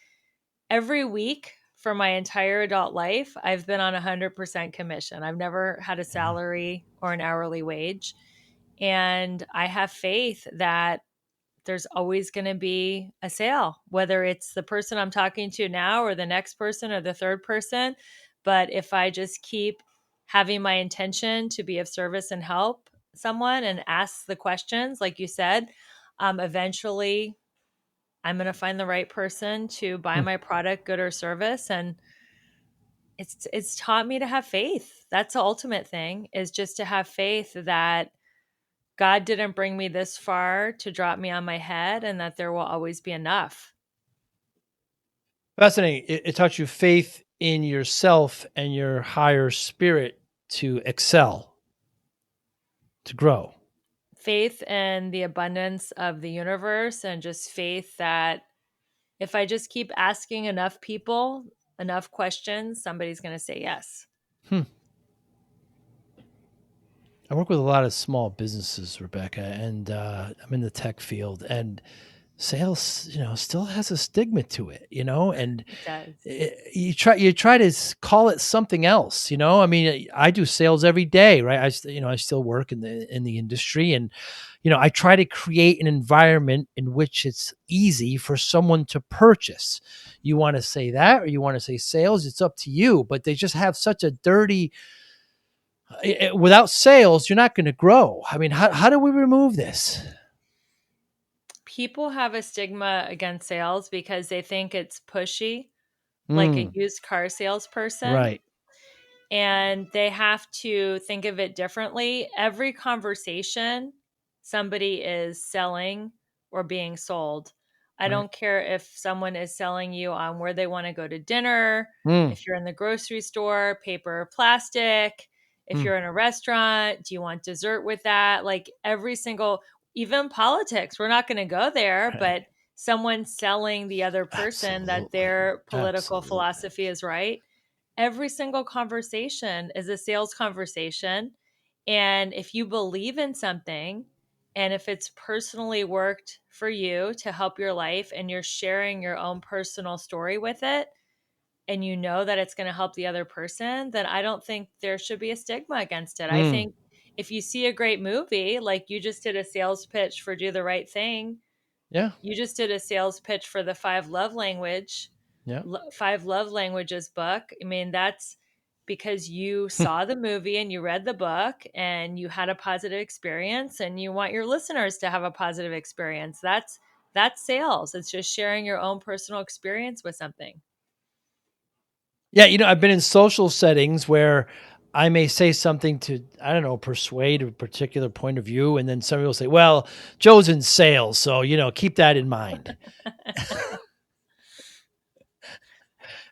Speaker 2: every week for my entire adult life, I've been on 100% commission. I've never had a salary or an hourly wage. And I have faith that there's always going to be a sale, whether it's the person I'm talking to now or the next person or the third person. But if I just keep having my intention to be of service and help someone and ask the questions, like you said, eventually I'm going to find the right person to buy
Speaker 1: Hmm.
Speaker 2: my product, good or service. And it's taught me to have faith. That's the ultimate thing, is just to have faith that God didn't bring me this far to drop me on my head, and that there will always be enough.
Speaker 1: Fascinating. It taught you faith in yourself and your higher spirit to excel, to grow.
Speaker 2: Faith in the abundance of the universe, and just faith that if I just keep asking enough people enough questions, somebody's going to say yes.
Speaker 1: Hmm. I work with a lot of small businesses, Rebecca, and I'm in the tech field, and sales, still has a stigma to it, and
Speaker 2: It does.
Speaker 1: you try to call it something else. I mean, I do sales every day, right? I still work in the industry, and I try to create an environment in which it's easy for someone to purchase. You want to say that, or you want to say sales? It's up to you. But they just have such a dirty. Without sales, you're not going to grow. I mean, how do we remove this?
Speaker 2: People have a stigma against sales because they think it's pushy, like a
Speaker 1: Mm,
Speaker 2: used car salesperson,
Speaker 1: right.
Speaker 2: and they have to think of it differently. Every conversation somebody is selling or being sold. I
Speaker 1: Right.
Speaker 2: don't care if someone is selling you on where they want to go to dinner,
Speaker 1: Mm,
Speaker 2: if you're in the grocery store, paper or plastic, if
Speaker 1: mm.
Speaker 2: you're in a restaurant, do you want dessert with that? Like every single, even politics, we're not going to go there,
Speaker 1: Right.
Speaker 2: but someone selling the other person that
Speaker 1: Absolutely.
Speaker 2: their political
Speaker 1: Absolutely.
Speaker 2: philosophy is right. Every single conversation is a sales conversation. And if you believe in something, and if it's personally worked for you to help your life and you're sharing your own personal story with it, and you know that it's going to help the other person, then I don't think there should be a stigma against it. I
Speaker 1: Mm.
Speaker 2: think if you see a great movie, like you just did a sales pitch for Do the Right Thing,
Speaker 1: Yeah.
Speaker 2: you just did a sales pitch for the
Speaker 1: Yeah.
Speaker 2: five love languages book. I mean, that's because you saw the movie and you read the book and you had a positive experience and you want your listeners to have a positive experience. That's sales. It's just sharing your own personal experience with something.
Speaker 1: Yeah, I've been in social settings where I may say something to, I don't know, persuade a particular point of view, and then somebody will say, "Well, Joe's in sales, so keep that in mind."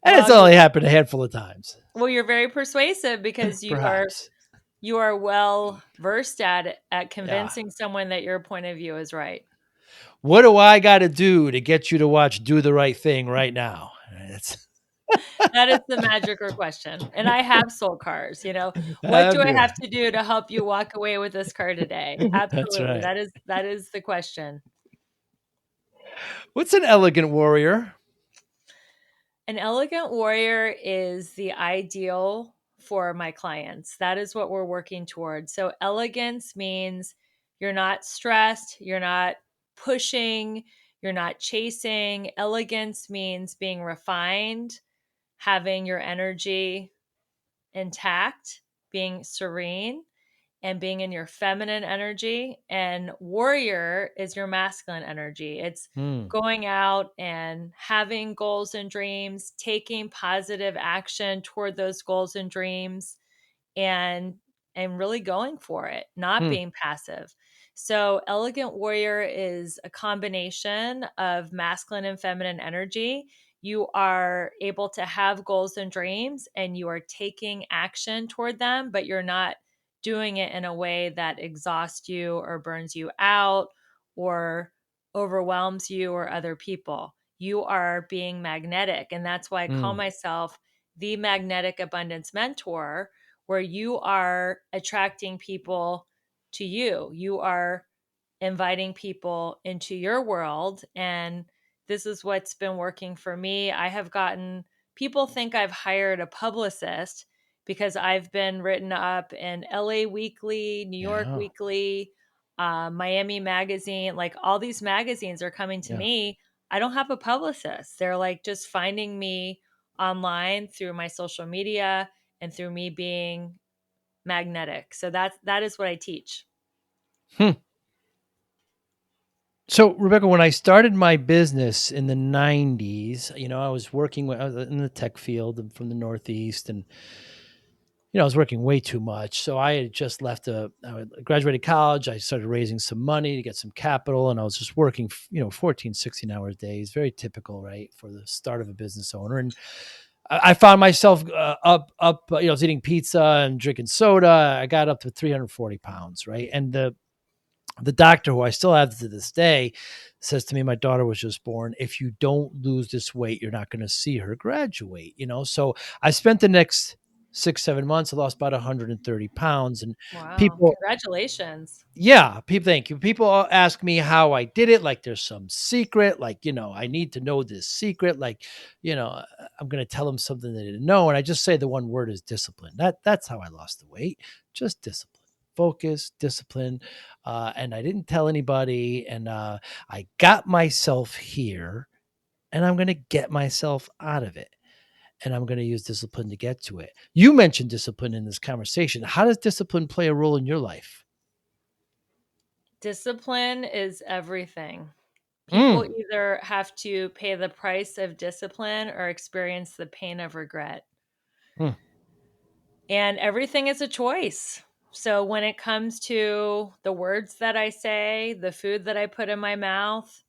Speaker 1: And it's
Speaker 2: Well,
Speaker 1: only happened a handful of times,
Speaker 2: you're very persuasive because
Speaker 1: perhaps.
Speaker 2: you are well versed at
Speaker 1: Yeah.
Speaker 2: convincing someone that your point of view is right.
Speaker 1: What do I got to do to get you to watch Do the Right Thing right now? It's
Speaker 2: That is the magical question. And I have sold cars, What do
Speaker 1: have
Speaker 2: I
Speaker 1: you?
Speaker 2: have to do to help you walk away with this car today?
Speaker 1: That's
Speaker 2: Absolutely.
Speaker 1: right.
Speaker 2: That is the question.
Speaker 1: What's an elegant warrior?
Speaker 2: An elegant warrior is the ideal for my clients. That is what we're working towards. So elegance means you're not stressed, you're not pushing, you're not chasing. Elegance means being refined, having your energy intact, being serene, and being in your feminine energy. And warrior is your masculine energy. It's
Speaker 1: Hmm.
Speaker 2: going out and having goals and dreams, taking positive action toward those goals and dreams, and really going for it, not
Speaker 1: Hmm.
Speaker 2: being passive. So elegant warrior is a combination of masculine and feminine energy. You are able to have goals and dreams and you are taking action toward them, but you're not doing it in a way that exhausts you or burns you out or overwhelms you or other people. You are being magnetic, and that's why I call
Speaker 1: Hmm.
Speaker 2: myself the magnetic abundance mentor, where you are attracting people to you. You are inviting people into your world. And this is what's been working for me. I have gotten people think I've hired a publicist because I've been written up in LA Weekly, New York
Speaker 1: Yeah.
Speaker 2: Weekly, Miami Magazine. Like all these magazines are coming to
Speaker 1: Yeah.
Speaker 2: me. I don't have a publicist. They're like just finding me online through my social media and through me being magnetic. So that is what I teach.
Speaker 1: Hmm. So, Rebecca, when I started my business in the 90s, I was in the tech field. I'm from the Northeast, and I was working way too much. So I had just I had graduated college. I started raising some money to get some capital, and I was just working, 14, 16-hour days, very typical, right, for the start of a business owner. And I found myself I was eating pizza and drinking soda. I got up to 340 pounds, right? And the doctor, who I still have to this day, says to me, my daughter was just born. If you don't lose this weight, you're not going to see her graduate. So I spent the next 6, 7 months. I lost about 130 pounds. And
Speaker 2: Wow.
Speaker 1: people,
Speaker 2: Congratulations.
Speaker 1: yeah, people, thank you. People ask me how I did it. Like there's some secret, like, I need to know this secret. Like, I'm going to tell them something they didn't know. And I just say the one word is discipline. That's how I lost the weight. Just discipline, focus, discipline. And I didn't tell anybody. And I got myself here, and I'm going to get myself out of it. And I'm going to use discipline to get to it. You mentioned discipline in this conversation. How does discipline play a role in your life?
Speaker 2: Discipline is everything. People
Speaker 1: Mm.
Speaker 2: either have to pay the price of discipline or experience the pain of regret.
Speaker 1: Mm.
Speaker 2: And everything is a choice. So when it comes to the words that I say, the food that I put in my mouth,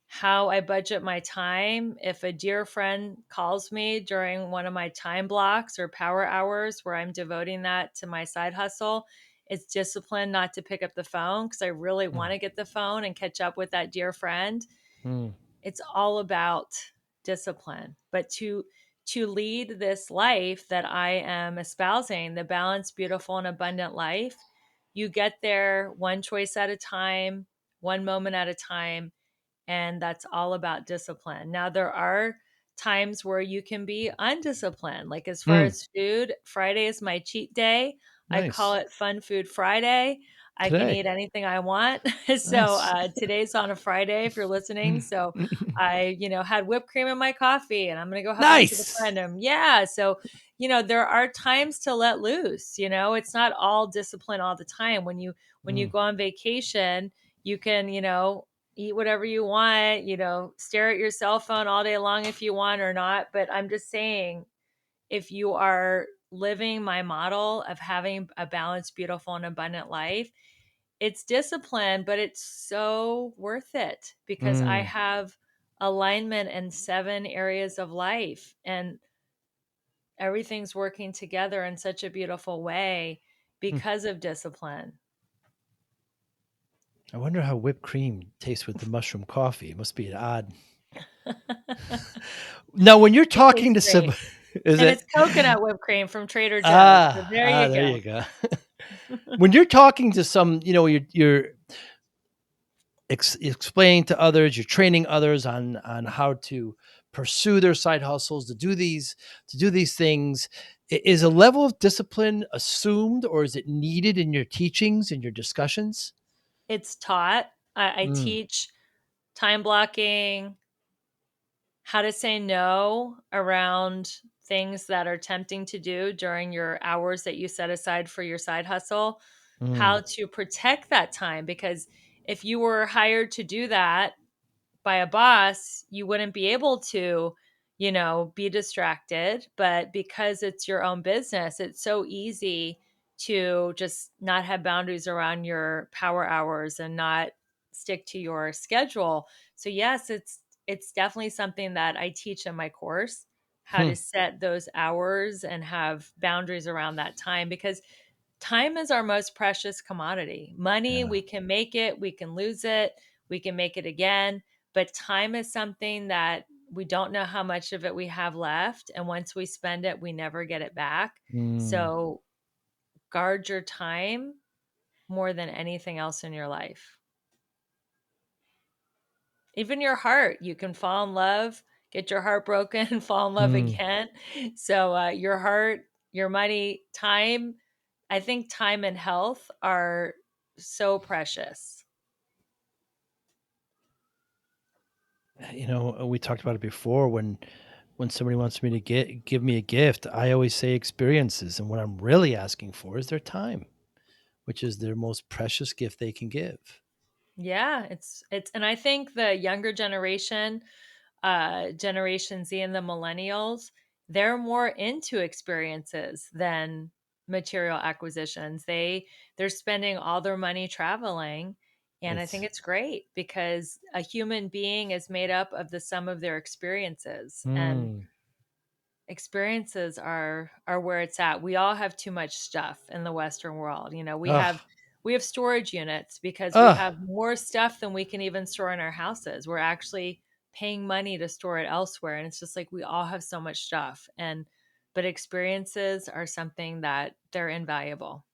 Speaker 2: how I budget my time, if a dear friend calls me during one of my time blocks or power hours where I'm devoting that to my side hustle, it's discipline not to pick up the phone because I really want
Speaker 1: Mm,
Speaker 2: to get the phone and catch up with that dear friend.
Speaker 1: mm,
Speaker 2: It's all about discipline. But to lead this life that I am espousing, the balanced, beautiful, and abundant life, you get there one choice at a time, one moment at a time, and that's all about discipline. Now, there are times where you can be undisciplined. Like as far
Speaker 1: mm.
Speaker 2: as food, Friday is my cheat day. I call
Speaker 1: Nice.
Speaker 2: it Fun Food Friday. I can
Speaker 1: Today.
Speaker 2: eat anything I want. So
Speaker 1: Nice.
Speaker 2: today's on a Friday if you're listening. So I, had whipped cream in my coffee and I'm going to go have lunch with a
Speaker 1: Nice.
Speaker 2: friend. And yeah. So, there are times to let loose, it's not all discipline all the time. When you
Speaker 1: Mm,
Speaker 2: go on vacation, you can, eat whatever you want, stare at your cell phone all day long if you want or not. But I'm just saying, if you are living my model of having a balanced, beautiful, and abundant life, it's discipline, but it's so worth it because I
Speaker 1: mm,
Speaker 2: have alignment in 7 areas of life and everything's working together in such a beautiful way
Speaker 1: mm.
Speaker 2: because of discipline.
Speaker 1: I wonder how whipped cream tastes with the mushroom coffee. It must be an odd. Now, when you're
Speaker 2: It
Speaker 1: talking
Speaker 2: tastes
Speaker 1: to some,
Speaker 2: great.
Speaker 1: is
Speaker 2: And it's
Speaker 1: it?
Speaker 2: coconut whipped cream from Trader Joe's. So there you
Speaker 1: There you
Speaker 2: go.
Speaker 1: go. When you're talking to some, you're explaining to others, you're training others on how to pursue their side hustles, to do these things. Is a level of discipline assumed, or is it needed in your teachings and your discussions?
Speaker 2: It's taught. I
Speaker 1: Mm,
Speaker 2: teach time blocking, how to say no around things that are tempting to do during your hours that you set aside for your side hustle,
Speaker 1: mm,
Speaker 2: how to protect that time. Because if you were hired to do that, by a boss, you wouldn't be able to, be distracted. But because it's your own business, it's so easy to just not have boundaries around your power hours and not stick to your schedule. So yes, it's definitely something that I teach in my course, how
Speaker 1: hmm,
Speaker 2: to set those hours and have boundaries around that time because time is our most precious commodity. Money,
Speaker 1: yeah.
Speaker 2: we can make it, we can lose it, we can make it again, but time is something that we don't know how much of it we have left. And once we spend it, we never get it back.
Speaker 1: Mm.
Speaker 2: So guard your time more than anything else in your life. Even your heart, you can fall in love, get your heart broken, and fall in love
Speaker 1: Mm.
Speaker 2: again. So your heart, your money, time, I think time and health are so precious.
Speaker 1: We talked about it before. When somebody wants me to give me a gift, I always say experiences, and what I'm really asking for is their time, which is their most precious gift they can give.
Speaker 2: Yeah, it's and I think the younger generation, Generation Z and the millennials, they're more into experiences than material acquisitions. They're spending all their money traveling, and I think
Speaker 1: It's
Speaker 2: it's great because a human being is made up of the sum of their experiences, and
Speaker 1: mm.
Speaker 2: experiences are where it's at. We all have too much stuff in the Western world. We have
Speaker 1: Ugh,
Speaker 2: we have storage units because we
Speaker 1: ugh.
Speaker 2: have more stuff than we can even store in our houses. We're actually paying money to store it elsewhere. And it's just like we all have so much stuff. But experiences are something that they're invaluable.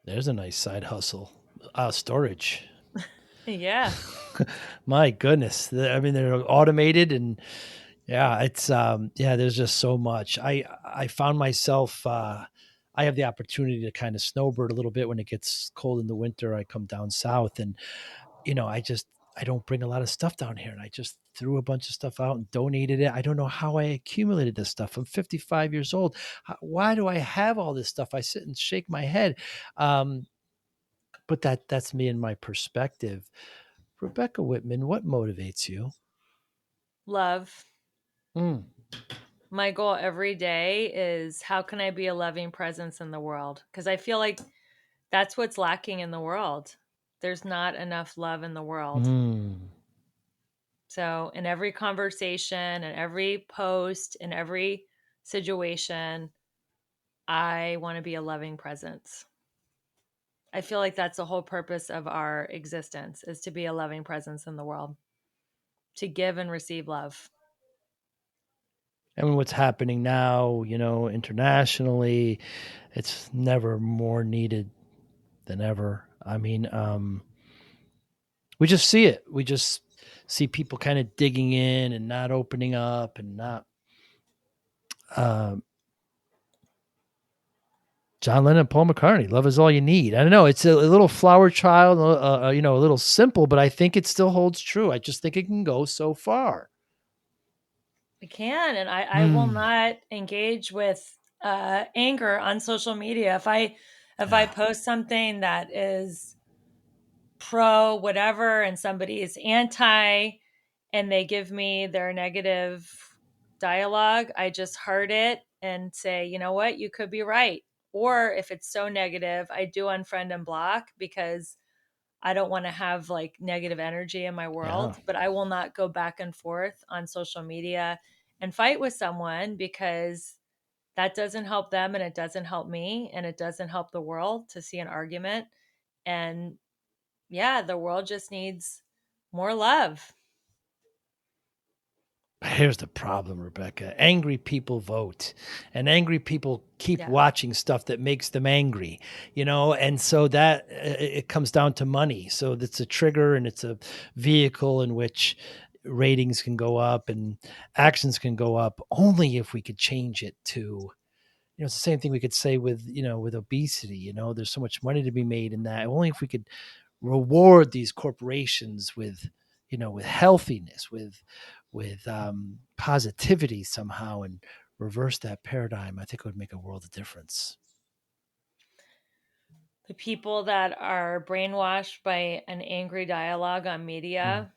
Speaker 1: There's a nice side hustle. Storage.
Speaker 2: Yeah.
Speaker 1: My goodness. I mean, they're automated, and yeah, yeah, there's just so much. I found myself I have the opportunity to kind of snowbird a little bit when it gets cold in the winter. I come down south, and I don't bring a lot of stuff down here, and I just threw a bunch of stuff out and donated it. I don't know how I accumulated this stuff. I'm 55 years old. Why do I have all this stuff? I sit and shake my head. Um, but that's me and my perspective. Rebecca Whitman, what motivates you?
Speaker 2: Love.
Speaker 1: Mm.
Speaker 2: My goal every day is how can I be a loving presence in the world? Because I feel like that's what's lacking in the world. There's not enough love in the world.
Speaker 1: Mm.
Speaker 2: So, in every conversation, in every post, in every situation, I want to be a loving presence. I feel like that's the whole purpose of our existence is to be a loving presence in the world, to give and receive love.
Speaker 1: And what's happening now, internationally, it's never more needed than ever. I mean, we just see it. We just see people kind of digging in and not opening up and not. Um, John Lennon, Paul McCartney, "Love Is All You Need." I don't know. It's a little flower child, a little simple, but I think it still holds true. I just think it can go so far.
Speaker 2: I can, and I will
Speaker 1: Hmm.
Speaker 2: not engage with anger on social media. If I
Speaker 1: Ah,
Speaker 2: post something that is pro whatever and somebody is anti and they give me their negative dialogue, I just heard it and say, you know what, you could be right. Or if it's so negative, I do unfriend and block because I don't want to have like negative energy in my
Speaker 1: yeah.
Speaker 2: world, but I will not go back and forth on social media and fight with someone because that doesn't help them and it doesn't help me and it doesn't help the world to see an argument. And yeah, the world just needs more love.
Speaker 1: Here's the problem, Rebecca. Angry people vote, and angry people keep
Speaker 2: Yeah.
Speaker 1: watching stuff that makes them angry, and so that it comes down to money. So that's a trigger, and it's a vehicle in which ratings can go up and actions can go up only if we could change it to, it's the same thing we could say with, with obesity. There's so much money to be made in that. Only if we could reward these corporations with, with healthiness, with positivity somehow, and reverse that paradigm, I think it would make a world of difference.
Speaker 2: The people that are brainwashed by an angry dialogue on
Speaker 1: Mm,
Speaker 2: media,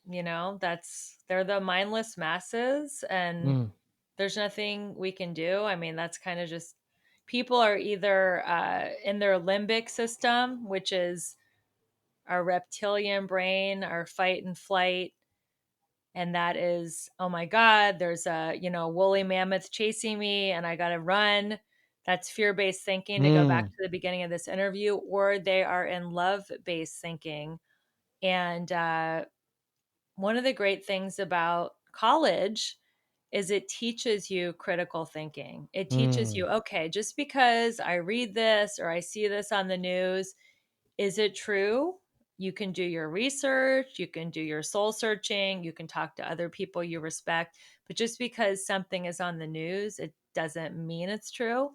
Speaker 2: they're the mindless masses and
Speaker 1: mm,
Speaker 2: there's nothing we can do. I mean, that's kind of just people are either in their limbic system, which is our reptilian brain, our fight and flight. And that is, oh my God, there's a, woolly mammoth chasing me and I got to run. That's fear based thinking to go back
Speaker 1: mm,
Speaker 2: to the beginning of this interview, or they are in love based thinking. And one of the great things about college is it teaches you critical thinking. It teaches
Speaker 1: mm,
Speaker 2: you, okay, just because I read this or I see this on the news, is it true? You can do your research, you can do your soul searching, you can talk to other people you respect. But just because something is on the news, it doesn't mean it's true.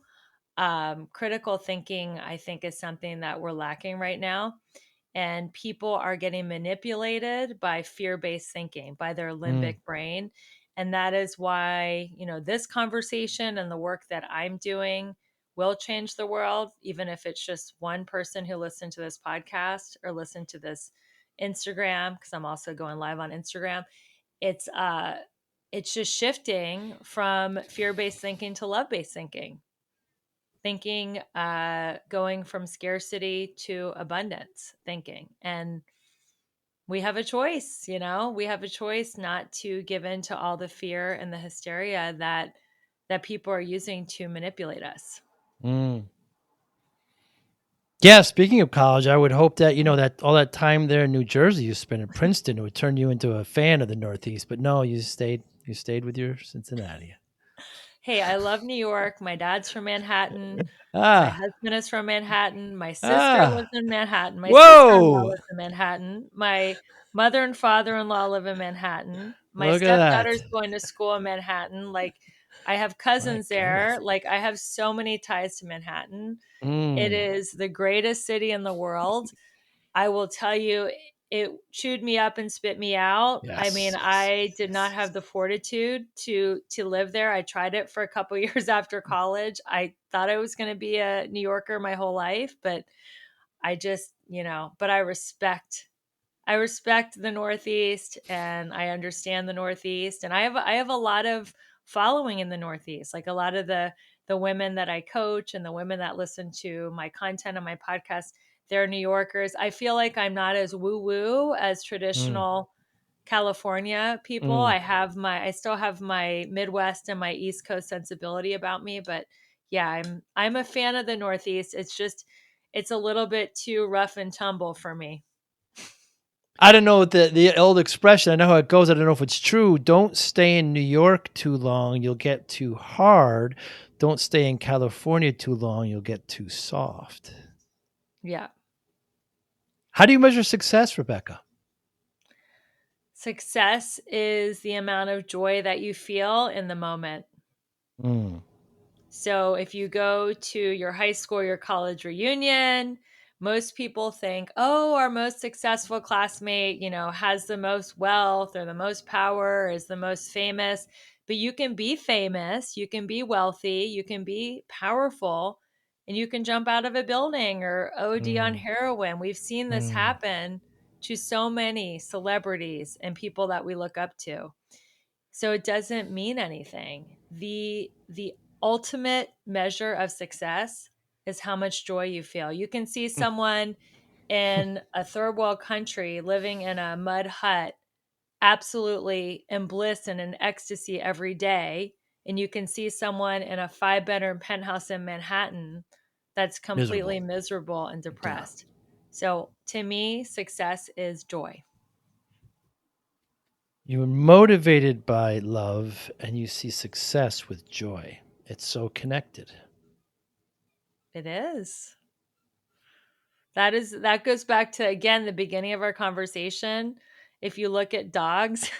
Speaker 2: Critical thinking, I think, is something that we're lacking right now. And people are getting manipulated by fear based thinking, by their
Speaker 1: mm,
Speaker 2: limbic brain. And that is why, this conversation and the work that I'm doing will change the world, even if it's just one person who listened to this podcast or listened to this Instagram, because I'm also going live on Instagram. It's it's just shifting from fear-based thinking to love-based thinking, going from scarcity to abundance thinking. And we have a choice, we have a choice not to give in to all the fear and the hysteria that people are using to manipulate us.
Speaker 1: mm. Yeah, speaking of college, I would hope that, that all that time there in New Jersey you spent in Princeton would turn you into a fan of the Northeast, but no, you stayed with your Cincinnati.
Speaker 2: Hey, I love New York. My dad's from Manhattan. My
Speaker 1: Ah,
Speaker 2: husband is from Manhattan. My sister lives
Speaker 1: ah,
Speaker 2: in Manhattan. My sister-in-law
Speaker 1: whoa,
Speaker 2: lives in Manhattan. My mother and father-in-law live in Manhattan. My
Speaker 1: look at
Speaker 2: stepdaughter's
Speaker 1: that.
Speaker 2: going to school in Manhattan. Like I have
Speaker 1: My
Speaker 2: cousins there.
Speaker 1: goodness.
Speaker 2: Like I have so many ties to Manhattan. It
Speaker 1: Mm,
Speaker 2: is the greatest city in the world. I will tell you, it chewed me up and spit me out. I mean,
Speaker 1: yes, yes,
Speaker 2: I
Speaker 1: yes,
Speaker 2: did not
Speaker 1: yes.
Speaker 2: have the fortitude to live there. I tried it for a couple years after college. I thought I was going to be a New Yorker my whole life, but I just, but I respect the Northeast and I understand the Northeast and I have a lot of following in the Northeast. Like a lot of the women that I coach and the women that listen to my content on my podcast, they're New Yorkers. I feel like I'm not as woo woo as
Speaker 1: Mm,
Speaker 2: traditional California people.
Speaker 1: mm.
Speaker 2: I still have my Midwest and my East Coast sensibility about me, but yeah, I'm a fan of the Northeast. It's just it's a little bit too rough and tumble for me.
Speaker 1: I don't know the old expression. I know how it goes. I don't know if it's true. Don't stay in New York too long. You'll get too hard. Don't stay in California too long. You'll get too soft.
Speaker 2: Yeah.
Speaker 1: How do you measure success, Rebecca?
Speaker 2: Success is the amount of joy that you feel in the moment.
Speaker 1: Mm,
Speaker 2: So if you go to your high school, your college reunion, most people think, oh, our most successful classmate, has the most wealth or the most power, or is the most famous. But you can be famous, you can be wealthy, you can be powerful, and you can jump out of a building or OD on
Speaker 1: mm,
Speaker 2: heroin. We've seen this
Speaker 1: mm.
Speaker 2: happen to so many celebrities and people that we look up to. So it doesn't mean anything. The ultimate measure of success is how much joy you feel. You can see someone in a third world country living in a mud hut absolutely in bliss and in ecstasy every day, and you can see someone in a 5-bedroom penthouse in Manhattan that's
Speaker 1: Miserable.
Speaker 2: completely miserable and
Speaker 1: Yeah.
Speaker 2: depressed. So to me, success is joy.
Speaker 1: You're motivated by love and you see success with joy. It's so connected.
Speaker 2: It is. That goes back to again the beginning of our conversation. If you look at dogs,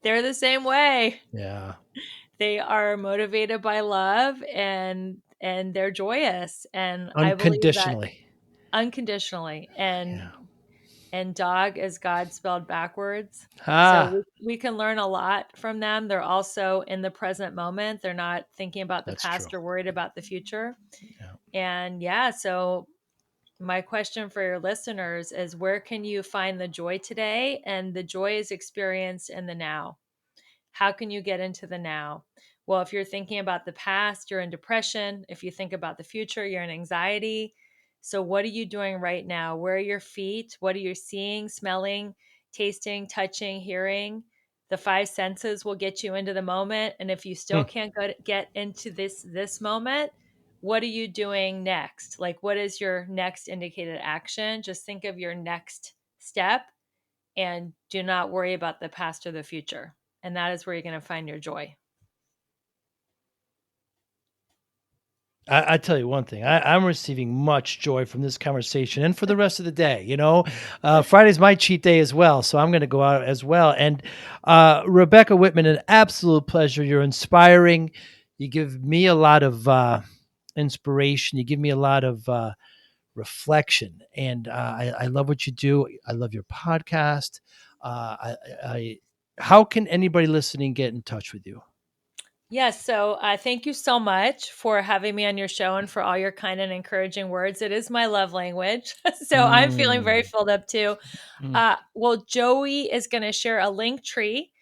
Speaker 2: they're the same way.
Speaker 1: Yeah.
Speaker 2: They are motivated by love and they're joyous, and I believe that
Speaker 1: Unconditionally.
Speaker 2: unconditionally.
Speaker 1: Yeah.
Speaker 2: And dog is God spelled backwards. So
Speaker 1: Ah,
Speaker 2: we can learn a lot from them. They're also in the present moment. They're not thinking about the
Speaker 1: that's true.
Speaker 2: past or worried about the future.
Speaker 1: Yeah.
Speaker 2: And yeah, so my question for your listeners is where can you find the joy today? And the joy is experienced in the now. How can you get into the now? Well, if you're thinking about the past, you're in depression. If you think about the future, you're in anxiety. So, what are you doing right now? Where are your feet? What are you seeing, smelling, tasting, touching, hearing? The five senses will get you into the moment. And if you still
Speaker 1: Hmm.
Speaker 2: can't get into this moment, what are you doing next? Like, what is your next indicated action? Just think of your next step and do not worry about the past or the future. And that is where you're going to find your joy.
Speaker 1: I tell you one thing, I'm receiving much joy from this conversation and for the rest of the day. Friday's my cheat day as well, so I'm going to go out as well. And Rebecca Whitman, an absolute pleasure. You're inspiring. You give me a lot of inspiration. You give me a lot of reflection, and I love what you do. I love your podcast. I how can anybody listening get in touch with you?
Speaker 2: Yes. So thank you so much for having me on your show and for all your kind and encouraging words. It is my love language. So I'm feeling very
Speaker 1: Mm,
Speaker 2: filled up too.
Speaker 1: mm,
Speaker 2: Well, Joey is going to share a link tree.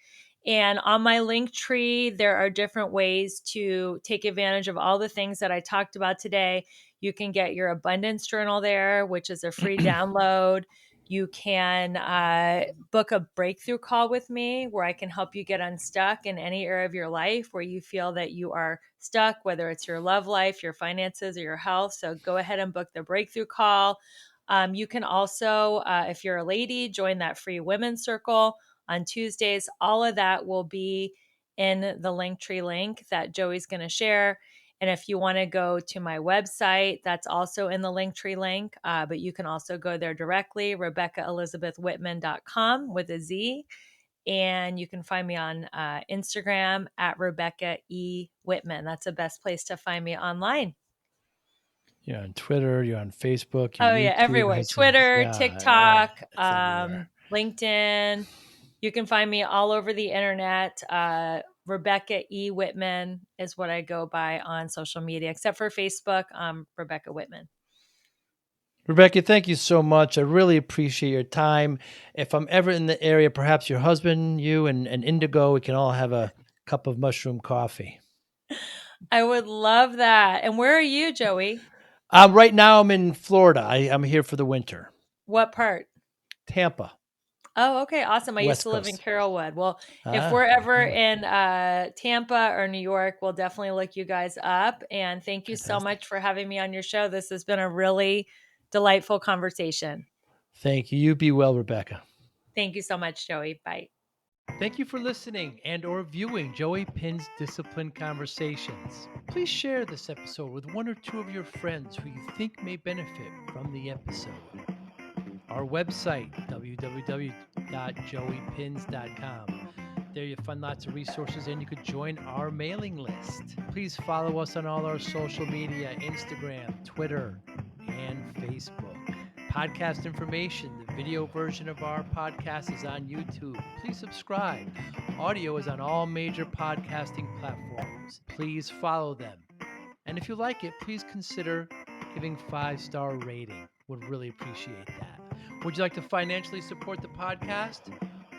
Speaker 2: And on my link tree, there are different ways to take advantage of all the things that I talked about today. You can get your abundance journal there, which is a free download. You can book a breakthrough call with me where I can help you get unstuck in any area of your life where you feel that you are stuck, whether it's your love life, your finances, or your health. So go ahead and book the breakthrough call. You can also, if you're a lady, join that free women's circle on Tuesdays. All of that will be in the Linktree link that Joey's going to share. And if you want to go to my website, that's also in the Linktree link. But you can also go there directly, RebeccaElizabethWhitman.com with a Z. And you can find me on Instagram at Rebecca E. Whitman. That's the best place to find me online.
Speaker 1: you're on Twitter. You're on Facebook. Your
Speaker 2: Oh yeah,
Speaker 1: YouTube
Speaker 2: everywhere.
Speaker 1: has some.
Speaker 2: Twitter,
Speaker 1: Yeah,
Speaker 2: TikTok,
Speaker 1: it's everywhere.
Speaker 2: LinkedIn. You can find me all over the internet. Rebecca E. Whitman is what I go by on social media, except for Facebook. Rebecca Whitman.
Speaker 1: Rebecca, thank you so much. I really appreciate your time. If I'm ever in the area, perhaps your husband, you, and Indigo, we can all have a cup of mushroom coffee.
Speaker 2: I would love that. And where are you, Joey?
Speaker 1: Right now I'm in Florida. I'm here for the winter.
Speaker 2: What part?
Speaker 1: Tampa,
Speaker 2: Oh, okay. Awesome. I used
Speaker 1: West
Speaker 2: to live in
Speaker 1: Coast.
Speaker 2: Carrollwood. Well, if
Speaker 1: Ah,
Speaker 2: we're ever
Speaker 1: really?
Speaker 2: in Tampa or New York, we'll definitely look you guys up. And thank you so
Speaker 1: Fantastic.
Speaker 2: much for having me on your show. This has been a really delightful conversation.
Speaker 1: Thank you. You be well, Rebecca.
Speaker 2: Thank you so much, Joey. Bye.
Speaker 1: Thank you for listening and or viewing Joey Pinz Discipline Conversations. Please share this episode with one or two of your friends who you think may benefit from the episode. Our website, www.joeypins.com. There you'll find lots of resources and you could join our mailing list. Please follow us on all our social media, Instagram, Twitter, and Facebook. Podcast information, the video version of our podcast is on YouTube. Please subscribe. Audio is on all major podcasting platforms. Please follow them. And if you like it, please consider giving 5-star rating. Would really appreciate that. Would you like to financially support the podcast?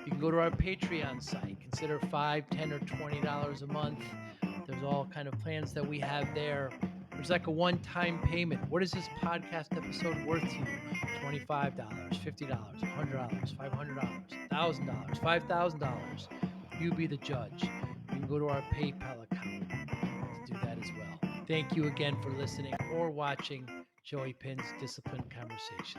Speaker 1: You can go to our Patreon site. Consider $5, $10, or $20 a month. There's all kind of plans that we have there. There's like a one-time payment. What is this podcast episode worth to you? $25, $50, $100, $500, $1,000, $5,000. You be the judge. You can go to our PayPal account to do that as well. Thank you again for listening or watching Joey Pinz Discipline Conversations.